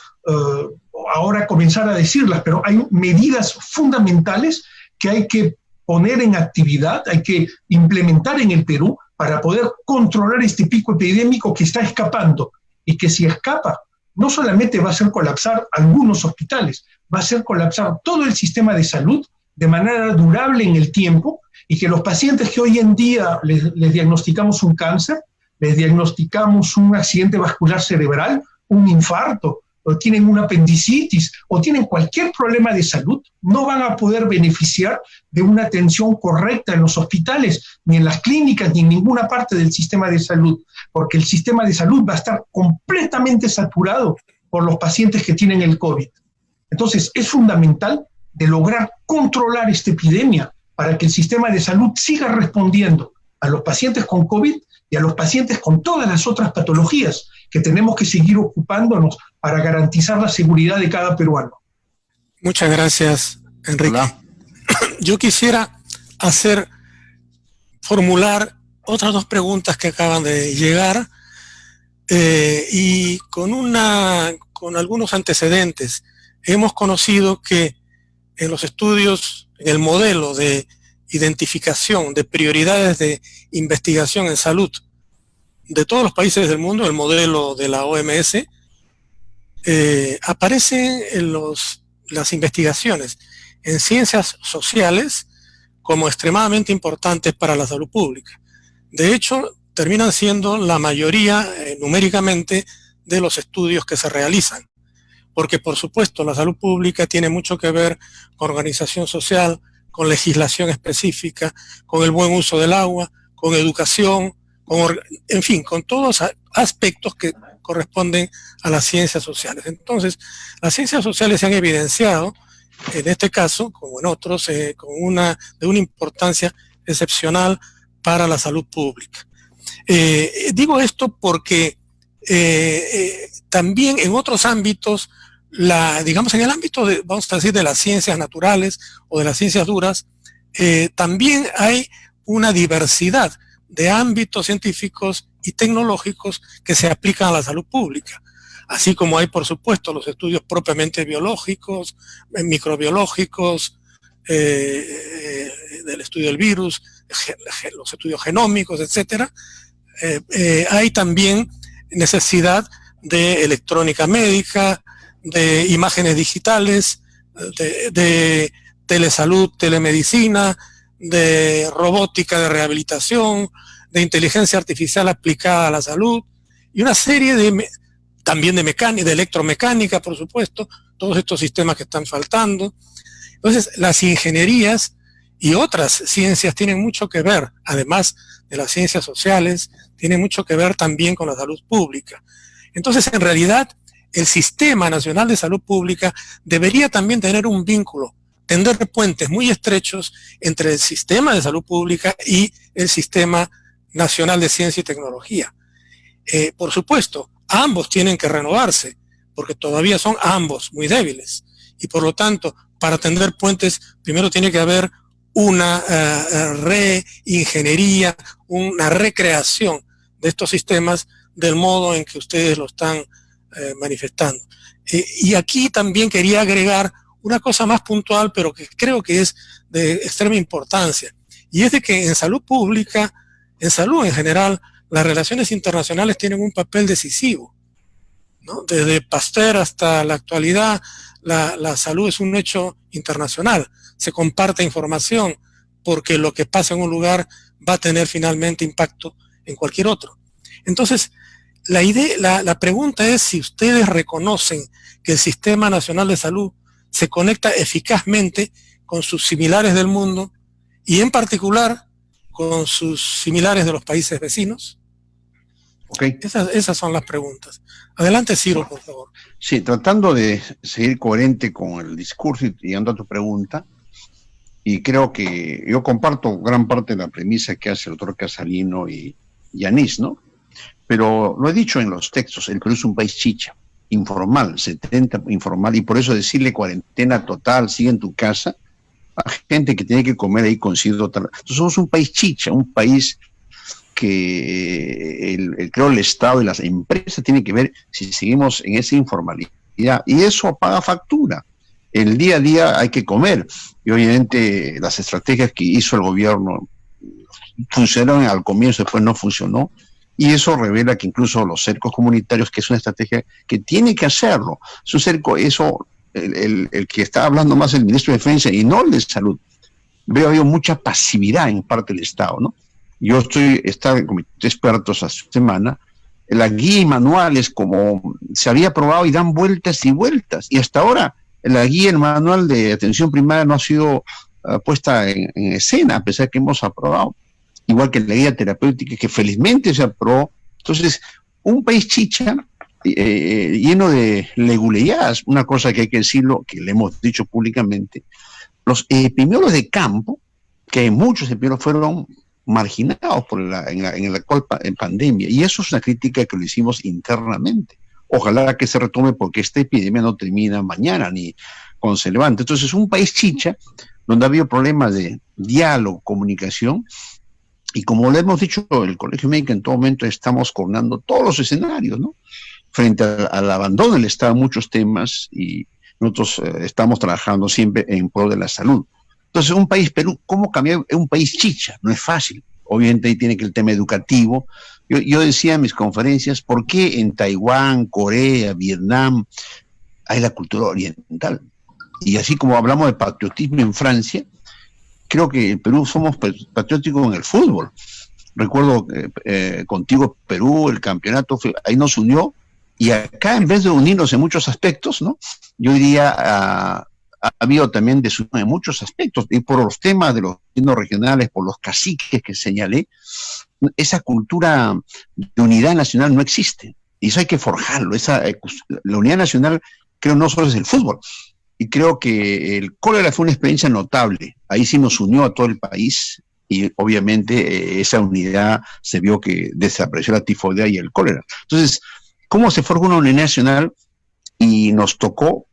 ahora comenzar a decirlas, pero hay medidas fundamentales que hay que poner en actividad, hay que implementar en el Perú para poder controlar este pico epidémico que está escapando, y que si escapa, no solamente va a hacer colapsar algunos hospitales, va a hacer colapsar todo el sistema de salud de manera durable en el tiempo, y que los pacientes que hoy en día les diagnosticamos un cáncer, les diagnosticamos un accidente vascular cerebral, un infarto, o tienen una apendicitis, o tienen cualquier problema de salud, no van a poder beneficiar de una atención correcta en los hospitales, ni en las clínicas, ni en ninguna parte del sistema de salud, porque el sistema de salud va a estar completamente saturado por los pacientes que tienen el COVID. Entonces, es fundamental de lograr controlar esta epidemia para que el sistema de salud siga respondiendo a los pacientes con COVID y a los pacientes con todas las otras patologías que tenemos que seguir ocupándonos para garantizar la seguridad de cada peruano. Muchas gracias, Enrique. Hola. Yo quisiera formular otras dos preguntas que acaban de llegar y con algunos antecedentes. Hemos conocido que en los estudios, en el modelo de identificación de prioridades de investigación en salud de todos los países del mundo, el modelo de la OMS, aparecen las investigaciones en ciencias sociales como extremadamente importantes para la salud pública. De hecho, terminan siendo la mayoría numéricamente de los estudios que se realizan, porque por supuesto la salud pública tiene mucho que ver con organización social, con legislación específica, con el buen uso del agua, con educación, en fin, con todos aspectos que corresponden a las ciencias sociales. Entonces, las ciencias sociales se han evidenciado, en este caso, como en otros, de una importancia excepcional para la salud pública. Digo esto porque también en otros ámbitos, digamos en el ámbito vamos a decir, de las ciencias naturales o de las ciencias duras, también hay una diversidad de ámbitos científicos y tecnológicos que se aplican a la salud pública, así como hay, por supuesto, los estudios propiamente biológicos, microbiológicos, del estudio del virus, los estudios genómicos, etcétera. Hay también necesidad de electrónica médica, de imágenes digitales, de telesalud, telemedicina, de robótica de rehabilitación, de inteligencia artificial aplicada a la salud, y una serie también de mecánica, de electromecánica, por supuesto, todos estos sistemas que están faltando. Entonces, las ingenierías y otras ciencias tienen mucho que ver, además de las ciencias sociales, tienen mucho que ver también con la salud pública. Entonces, en realidad, el Sistema Nacional de Salud Pública debería también tener un vínculo, tender puentes muy estrechos entre el Sistema de Salud Pública y el Sistema Nacional de Ciencia y Tecnología. Por supuesto, ambos tienen que renovarse, porque todavía son ambos muy débiles, y por lo tanto, para tender puentes, primero tiene que haber una reingeniería, una recreación de estos sistemas del modo en que ustedes lo están manifestando. Y aquí también quería agregar una cosa más puntual, pero que creo que es de extrema importancia, y es de que en salud pública, en salud en general, las relaciones internacionales tienen un papel decisivo, ¿no? Desde Pasteur hasta la actualidad, la salud es un hecho internacional, se comparte información, porque lo que pasa en un lugar va a tener finalmente impacto en cualquier otro. Entonces, la pregunta es si ustedes reconocen que el Sistema Nacional de Salud se conecta eficazmente con sus similares del mundo y en particular con sus similares de los países vecinos. Okay. Esas son las preguntas. Adelante, Ciro, por favor. Sí, tratando de seguir coherente con el discurso y llegando a tu pregunta, y creo que yo comparto gran parte de la premisa que hace el doctor Casalino y Yanis, ¿no? Pero lo he dicho en los textos, el Perú es un país chicha, informal, 70 informal, y por eso decirle cuarentena total, sigue en tu casa, a gente que tiene que comer ahí consigo. Entonces somos un país chicha, un país que creo el Estado y las empresas tienen que ver si seguimos en esa informalidad, y eso paga factura. El día a día hay que comer, y obviamente las estrategias que hizo el gobierno funcionaron al comienzo, después no funcionó, y eso revela que incluso los cercos comunitarios, que es una estrategia que tiene que hacerlo, es un cerco, eso, el que está hablando más el ministro de Defensa y no el de Salud, veo mucha pasividad en parte del Estado, ¿no? Yo estaba en comité de expertos hace semana, la guía y manuales como se había aprobado y dan vueltas y vueltas, y hasta ahora la guía y el manual de atención primaria no ha sido puesta en escena, a pesar que hemos aprobado, igual que la guía terapéutica que felizmente se aprobó. Entonces, un país chicha lleno de leguleyadas, una cosa que hay que decirlo, que le hemos dicho públicamente, los epidemiólogos de campo, que muchos epidemiólogos fueron marginados en la actual pandemia, y eso es una crítica que lo hicimos internamente. Ojalá que se retome porque esta epidemia no termina mañana ni cuando se levante. Entonces, un país chicha, donde ha habido problemas de diálogo, comunicación, y como le hemos dicho, el Colegio Médico en todo momento estamos coordinando todos los escenarios, ¿no? Frente al abandono del Estado en muchos temas, y nosotros estamos trabajando siempre en pro de la salud. Entonces, un país, Perú, ¿cómo cambiar un país chicha? No es fácil. Obviamente ahí tiene que el tema educativo. Yo decía en mis conferencias, ¿por qué en Taiwán, Corea, Vietnam hay la cultura oriental? Y así como hablamos de patriotismo en Francia, creo que en Perú somos patrióticos en el fútbol. Recuerdo contigo Perú, el campeonato, ahí nos unió, y acá en vez de unirnos en muchos aspectos, ¿no? Yo diría, ha habido también desunión en muchos aspectos, y por los temas de los gobiernos regionales, por los caciques que señalé, esa cultura de unidad nacional no existe, y eso hay que forjarlo. La unidad nacional, creo, no solo es el fútbol, y creo que el cólera fue una experiencia notable. Ahí sí nos unió a todo el país, y obviamente esa unidad se vio que desapareció la tifoidea y el cólera. Entonces, ¿cómo se forja una unidad nacional? Y nos tocó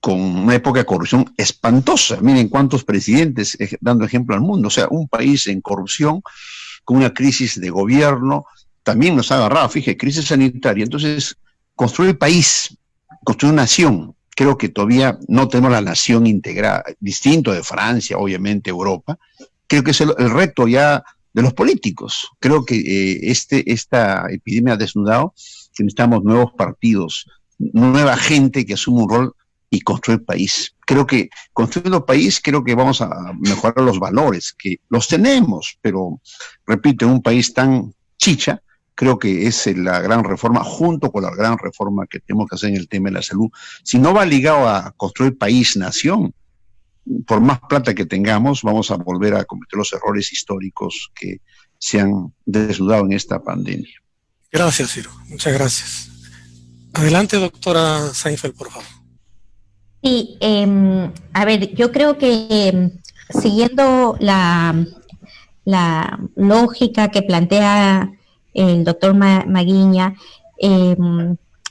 con una época de corrupción espantosa. Miren cuántos presidentes, dando ejemplo al mundo. O sea, un país en corrupción, con una crisis de gobierno, también nos ha agarrado, fíjate, crisis sanitaria. Entonces, construir país, construir nación. Creo que todavía no tenemos la nación integrada, distinto de Francia, obviamente Europa. Creo que es el reto ya de los políticos. Creo que esta epidemia ha desnudado que necesitamos nuevos partidos, nueva gente que asuma un rol y construir país. Creo que construyendo país, creo que vamos a mejorar los valores, que los tenemos, pero repito, en un país tan chicha, creo que es la gran reforma, junto con la gran reforma que tenemos que hacer en el tema de la salud. Si no va ligado a construir país, nación, por más plata que tengamos, vamos a volver a cometer los errores históricos que se han desnudado en esta pandemia. Gracias, Ciro. Muchas gracias. Adelante, doctora Seinfeld, por favor. Sí, a ver, yo creo que siguiendo la lógica que plantea el doctor Maguiña,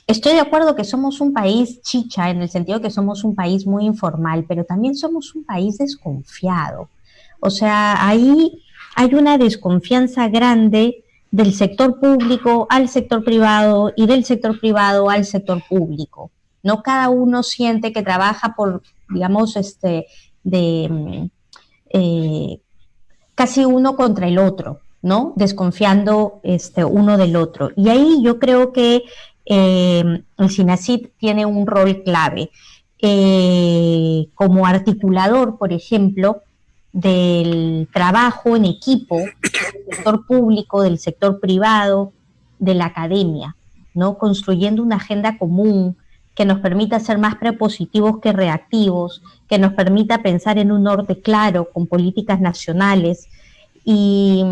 estoy de acuerdo que somos un país chicha, en el sentido que somos un país muy informal, pero también somos un país desconfiado. O sea, ahí hay una desconfianza grande del sector público al sector privado y del sector privado al sector público. No cada uno siente que trabaja por, digamos, casi uno contra el otro, ¿no? Desconfiando uno del otro. Y ahí yo creo que el SINACYT tiene un rol clave como articulador, por ejemplo, del trabajo en equipo del sector público, del sector privado, de la academia, ¿no? Construyendo una agenda común que nos permita ser más propositivos que reactivos, que nos permita pensar en un norte claro, con políticas nacionales. Y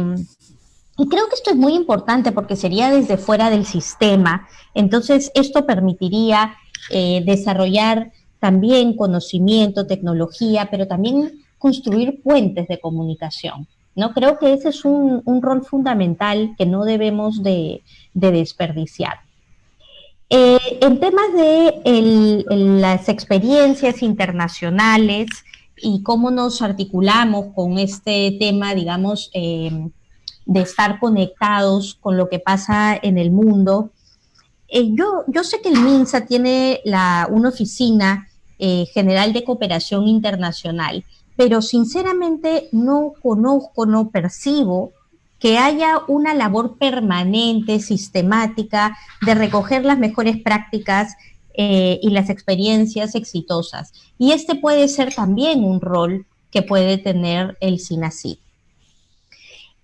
creo que esto es muy importante porque sería desde fuera del sistema. Entonces, esto permitiría desarrollar también conocimiento, tecnología, pero también construir puentes de comunicación, ¿no? Creo que ese es un rol fundamental que no debemos de desperdiciar. En temas de las experiencias internacionales y cómo nos articulamos con este tema, digamos, de estar conectados con lo que pasa en el mundo, yo sé que el MINSA tiene una oficina general de cooperación internacional, pero sinceramente no conozco, no percibo que haya una labor permanente, sistemática, de recoger las mejores prácticas y las experiencias exitosas. Y puede ser también un rol que puede tener el SINACYT.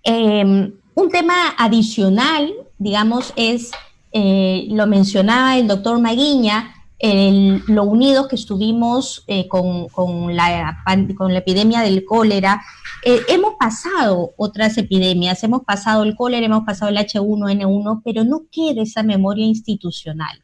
Un tema adicional, digamos, es, lo mencionaba el doctor Maguiña, lo unidos que estuvimos con la epidemia del cólera. Hemos pasado otras epidemias, hemos pasado el cólera, hemos pasado el H1N1, pero no queda esa memoria institucional,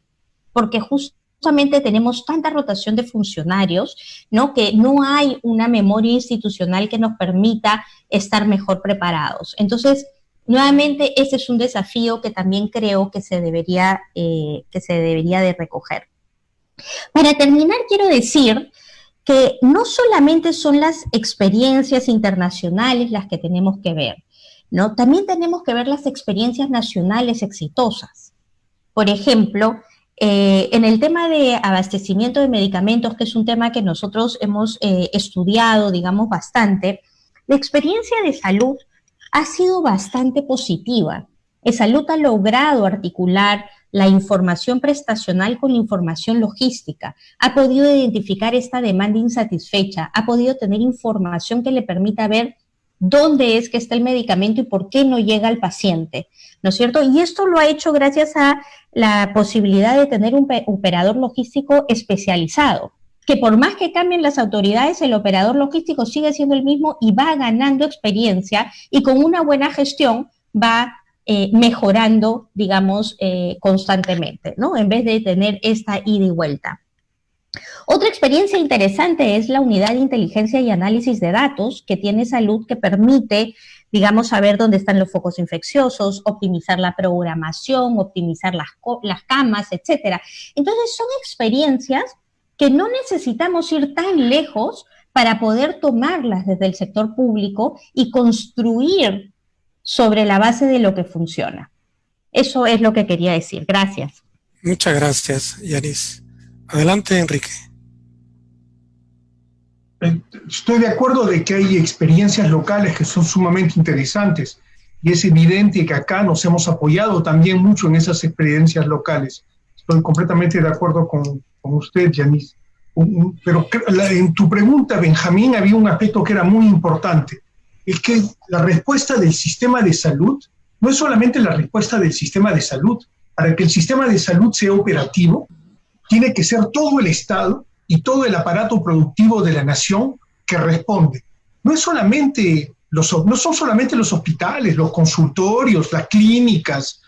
porque justamente tenemos tanta rotación de funcionarios, ¿no?, que no hay una memoria institucional que nos permita estar mejor preparados. Entonces, Nuevamente, ese es un desafío que también creo que se debería de recoger. Para terminar, quiero decir que no solamente son las experiencias internacionales las que tenemos que ver, ¿no? También tenemos que ver las experiencias nacionales exitosas. Por ejemplo, en el tema de abastecimiento de medicamentos, que es un tema que nosotros hemos estudiado, digamos, bastante, la experiencia de salud ha sido bastante positiva. Salud ha logrado articular la información prestacional con la información logística, ha podido identificar esta demanda insatisfecha, ha podido tener información que le permita ver dónde es que está el medicamento y por qué no llega al paciente, ¿no es cierto? Y esto lo ha hecho gracias a la posibilidad de tener un operador logístico especializado, que por más que cambien las autoridades, el operador logístico sigue siendo el mismo y va ganando experiencia y con una buena gestión va mejorando, digamos, constantemente, ¿no? En vez de tener esta ida y vuelta. Otra experiencia interesante es la unidad de inteligencia y análisis de datos que tiene salud, que permite, digamos, saber dónde están los focos infecciosos, optimizar la programación, optimizar las camas, etcétera. Entonces, son experiencias que no necesitamos ir tan lejos para poder tomarlas desde el sector público y construir sobre la base de lo que funciona. Eso es lo que quería decir. Gracias. Muchas gracias, Yanis. Adelante, Enrique. Estoy de acuerdo de que hay experiencias locales que son sumamente interesantes y es evidente que acá nos hemos apoyado también mucho en esas experiencias locales. Estoy completamente de acuerdo con usted, Yanis. Pero en tu pregunta, Benjamín, había un aspecto que era muy importante. Es que la respuesta del sistema de salud no es solamente la respuesta del sistema de salud. Para que el sistema de salud sea operativo, tiene que ser todo el Estado y todo el aparato productivo de la nación que responde. No son solamente los hospitales, los consultorios, las clínicas,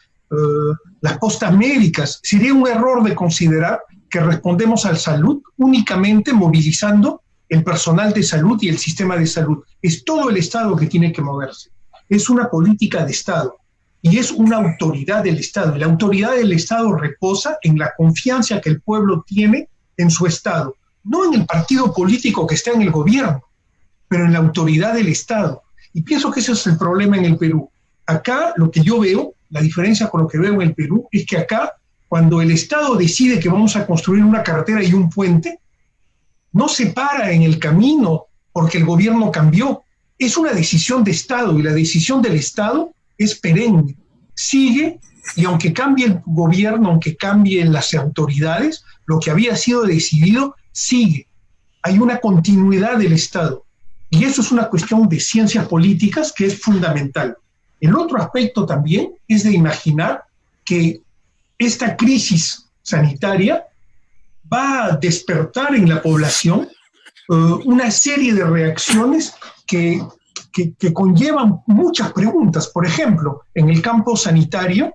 las postas médicas. Sería un error de considerar que respondemos a la salud únicamente movilizando el personal de salud y el sistema de salud. Es todo el Estado que tiene que moverse. Es una política de Estado y es una autoridad del Estado. Y la autoridad del Estado reposa en la confianza que el pueblo tiene en su Estado, no en el partido político que está en el gobierno, pero en la autoridad del Estado. Y pienso que ese es el problema en el Perú. Acá lo que yo veo, la diferencia con lo que veo en el Perú, es que acá, cuando el Estado decide que vamos a construir una carretera y un puente, no se para en el camino porque el gobierno cambió. Es una decisión de Estado y la decisión del Estado es perenne. Sigue y aunque cambie el gobierno, aunque cambien las autoridades, lo que había sido decidido sigue. Hay una continuidad del Estado. Y eso es una cuestión de ciencias políticas que es fundamental. El otro aspecto también es de imaginar que esta crisis sanitaria va a despertar en la población una serie de reacciones que conllevan muchas preguntas. Por ejemplo, en el campo sanitario,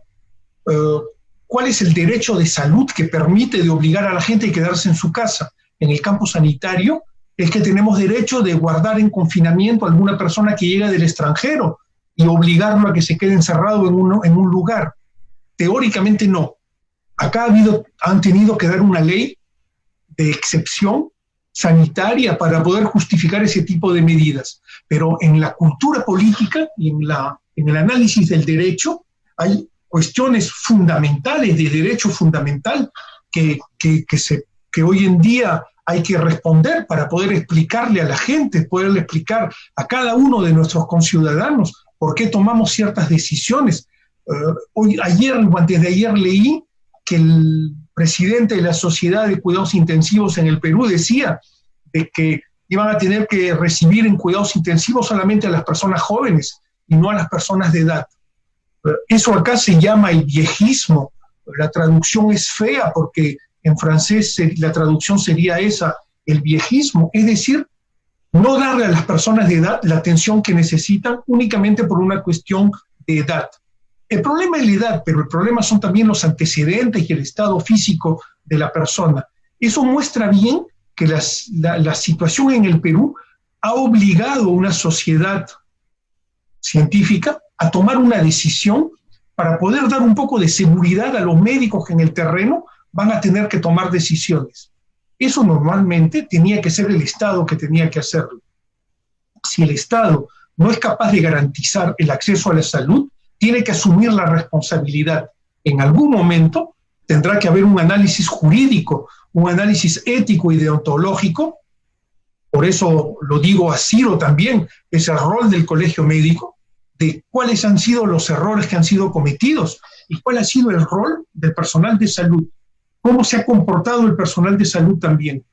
¿cuál es el derecho de salud que permite de obligar a la gente a quedarse en su casa? En el campo sanitario es que tenemos derecho de guardar en confinamiento a alguna persona que llega del extranjero y obligarlo a que se quede encerrado en un lugar. Teóricamente no. Acá han tenido que dar una ley de excepción sanitaria para poder justificar ese tipo de medidas. Pero en la cultura política y en el análisis del derecho hay cuestiones fundamentales de derecho fundamental que hoy en día hay que responder para poder explicarle a la gente, poderle explicar a cada uno de nuestros conciudadanos por qué tomamos ciertas decisiones. Ayer o antes de ayer leí que el presidente de la Sociedad de Cuidados Intensivos en el Perú decía de que iban a tener que recibir en cuidados intensivos solamente a las personas jóvenes y no a las personas de edad. Eso acá se llama el viejismo. La traducción es fea porque en francés la traducción sería esa, el viejismo, es decir, no darle a las personas de edad la atención que necesitan únicamente por una cuestión de edad. El problema es la edad, pero el problema son también los antecedentes y el estado físico de la persona. Eso muestra bien que la situación en el Perú ha obligado a una sociedad científica a tomar una decisión para poder dar un poco de seguridad a los médicos que en el terreno van a tener que tomar decisiones. Eso normalmente tenía que ser el Estado que tenía que hacerlo. Si el Estado no es capaz de garantizar el acceso a la salud, tiene que asumir la responsabilidad. En algún momento tendrá que haber un análisis jurídico, un análisis ético y deontológico. Por eso lo digo a Ciro también, es el rol del colegio médico, de cuáles han sido los errores que han sido cometidos y cuál ha sido el rol del personal de salud, cómo se ha comportado el personal de salud también.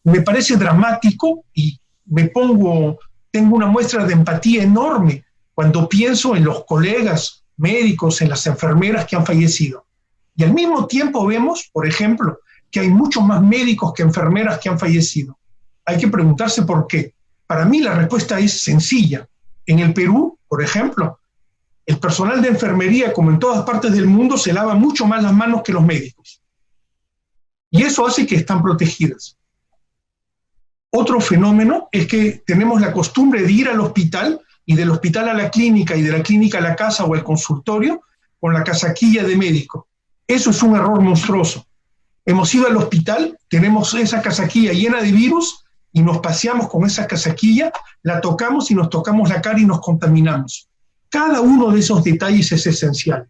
Me parece dramático y tengo una muestra de empatía enorme cuando pienso en los colegas médicos, en las enfermeras que han fallecido. Y al mismo tiempo vemos, por ejemplo, que hay muchos más médicos que enfermeras que han fallecido. Hay que preguntarse por qué. Para mí la respuesta es sencilla. En el Perú, por ejemplo, el personal de enfermería, como en todas partes del mundo, se lava mucho más las manos que los médicos. Y eso hace que están protegidas. Otro fenómeno es que tenemos la costumbre de ir al hospital y del hospital a la clínica y de la clínica a la casa o al consultorio con la casaquilla de médico. Eso es un error monstruoso. Hemos ido al hospital, tenemos esa casaquilla llena de virus y nos paseamos con esa casaquilla, la tocamos y nos tocamos la cara y nos contaminamos. Cada uno de esos detalles es esencial.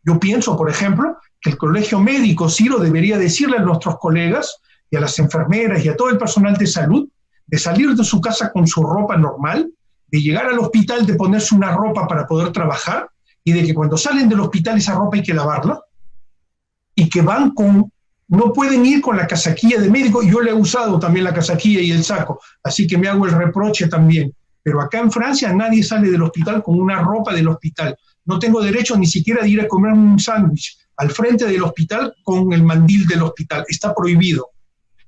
Yo pienso, por ejemplo, que el colegio médico, Ciro, debería decirle a nuestros colegas y a las enfermeras y a todo el personal de salud de salir de su casa con su ropa normal, de llegar al hospital, de ponerse una ropa para poder trabajar y de que cuando salen del hospital esa ropa hay que lavarla y que no pueden ir con la casaquilla de médico. Yo le he usado también la casaquilla y el saco, así que me hago el reproche también. Pero acá en Francia nadie sale del hospital con una ropa del hospital. No tengo derecho ni siquiera de ir a comer un sándwich al frente del hospital con el mandil del hospital. Está prohibido,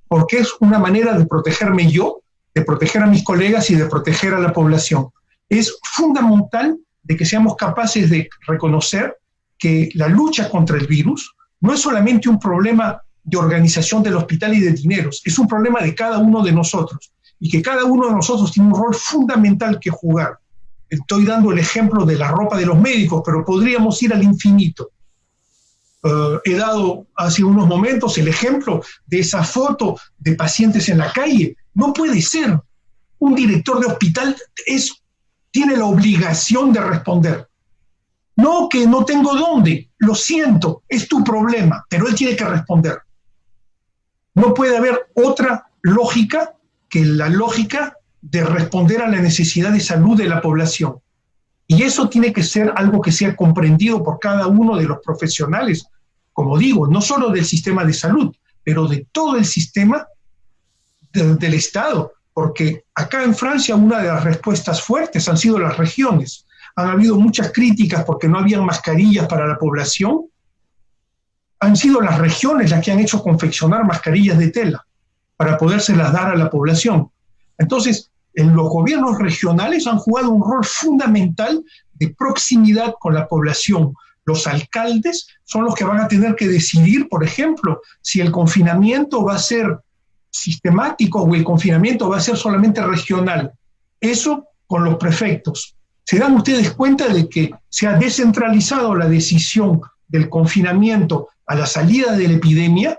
porque es una manera de protegerme yo, de proteger a mis colegas y de proteger a la población. Es fundamental de que seamos capaces de reconocer que la lucha contra el virus no es solamente un problema de organización del hospital y de dineros, es un problema de cada uno de nosotros, y que cada uno de nosotros tiene un rol fundamental que jugar. Estoy dando el ejemplo de la ropa de los médicos, pero podríamos ir al infinito. He dado hace unos momentos el ejemplo de esa foto de pacientes en la calle. No puede ser. Un director de hospital tiene la obligación de responder. No, que no tengo dónde, lo siento, es tu problema, pero él tiene que responder. No puede haber otra lógica que la lógica de responder a la necesidad de salud de la población. Y eso tiene que ser algo que sea comprendido por cada uno de los profesionales, como digo, no solo del sistema de salud, pero de todo el sistema del Estado, porque acá en Francia una de las respuestas fuertes han sido las regiones. Han habido muchas críticas porque no habían mascarillas para la población. Han sido las regiones las que han hecho confeccionar mascarillas de tela para podérselas dar a la población. Entonces, los gobiernos regionales han jugado un rol fundamental de proximidad con la población. Los alcaldes son los que van a tener que decidir, por ejemplo, si el confinamiento va a ser sistemático o el confinamiento va a ser solamente regional. Eso con los prefectos. ¿Se dan ustedes cuenta de que se ha descentralizado la decisión del confinamiento a la salida de la epidemia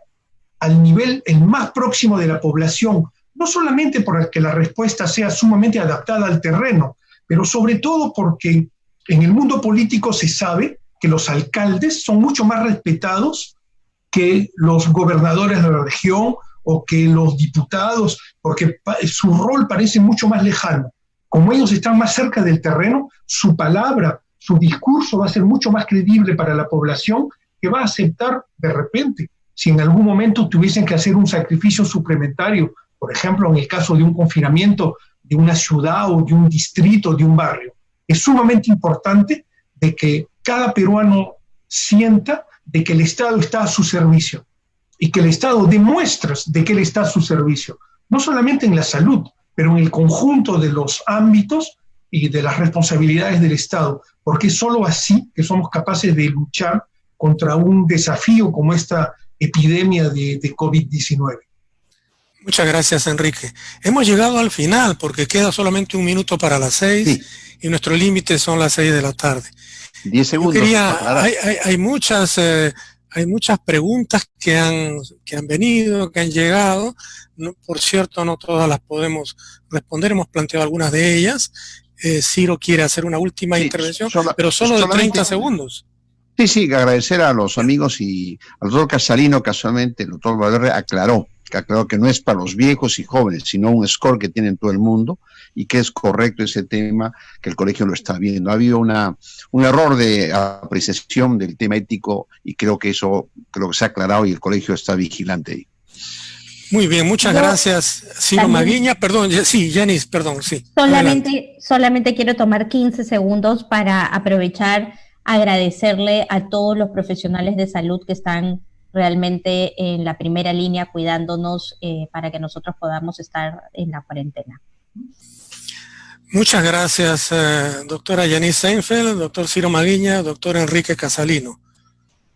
al nivel el más próximo de la población? No solamente porque la respuesta sea sumamente adaptada al terreno, pero sobre todo porque en el mundo político se sabe que los alcaldes son mucho más respetados que los gobernadores de la región o que los diputados, porque su rol parece mucho más lejano. Como ellos están más cerca del terreno, su palabra, su discurso va a ser mucho más creíble para la población, que va a aceptar de repente, si en algún momento tuviesen que hacer un sacrificio suplementario, por ejemplo, en el caso de un confinamiento de una ciudad o de un distrito, de un barrio. Es sumamente importante de que cada peruano sienta de que el Estado está a su servicio y que el Estado demuestre de que él está a su servicio, no solamente en la salud, pero en el conjunto de los ámbitos y de las responsabilidades del Estado, porque es solo así que somos capaces de luchar contra un desafío como esta epidemia de COVID-19. Muchas gracias, Enrique. Hemos llegado al final porque queda solamente 1 minuto para las 6 Sí. y nuestro límite son las 6 de la tarde. 10 segundos. Hay muchas preguntas que han venido, que han llegado. No, por cierto, no todas las podemos responder. Hemos planteado algunas de ellas. Ciro quiere hacer una última intervención, pero solo de 30 segundos. Sí, agradecer a los amigos y al doctor Casalino. Casualmente el doctor Valverde aclaró que no es para los viejos y jóvenes, sino un score que tiene en todo el mundo, y que es correcto ese tema, que el colegio lo está viendo. Ha habido un error de apreciación del tema ético, y creo que se ha aclarado y el colegio está vigilante ahí. Muy bien, muchas gracias, Ciro Maguiña. Perdón, sí, Yanis, perdón, sí. Solamente quiero tomar 15 segundos para aprovechar, agradecerle a todos los profesionales de salud que están realmente en la primera línea cuidándonos para que nosotros podamos estar en la cuarentena. Muchas gracias, doctora Yanis Seinfeld, doctor Ciro Maguiña, doctor Enrique Casalino.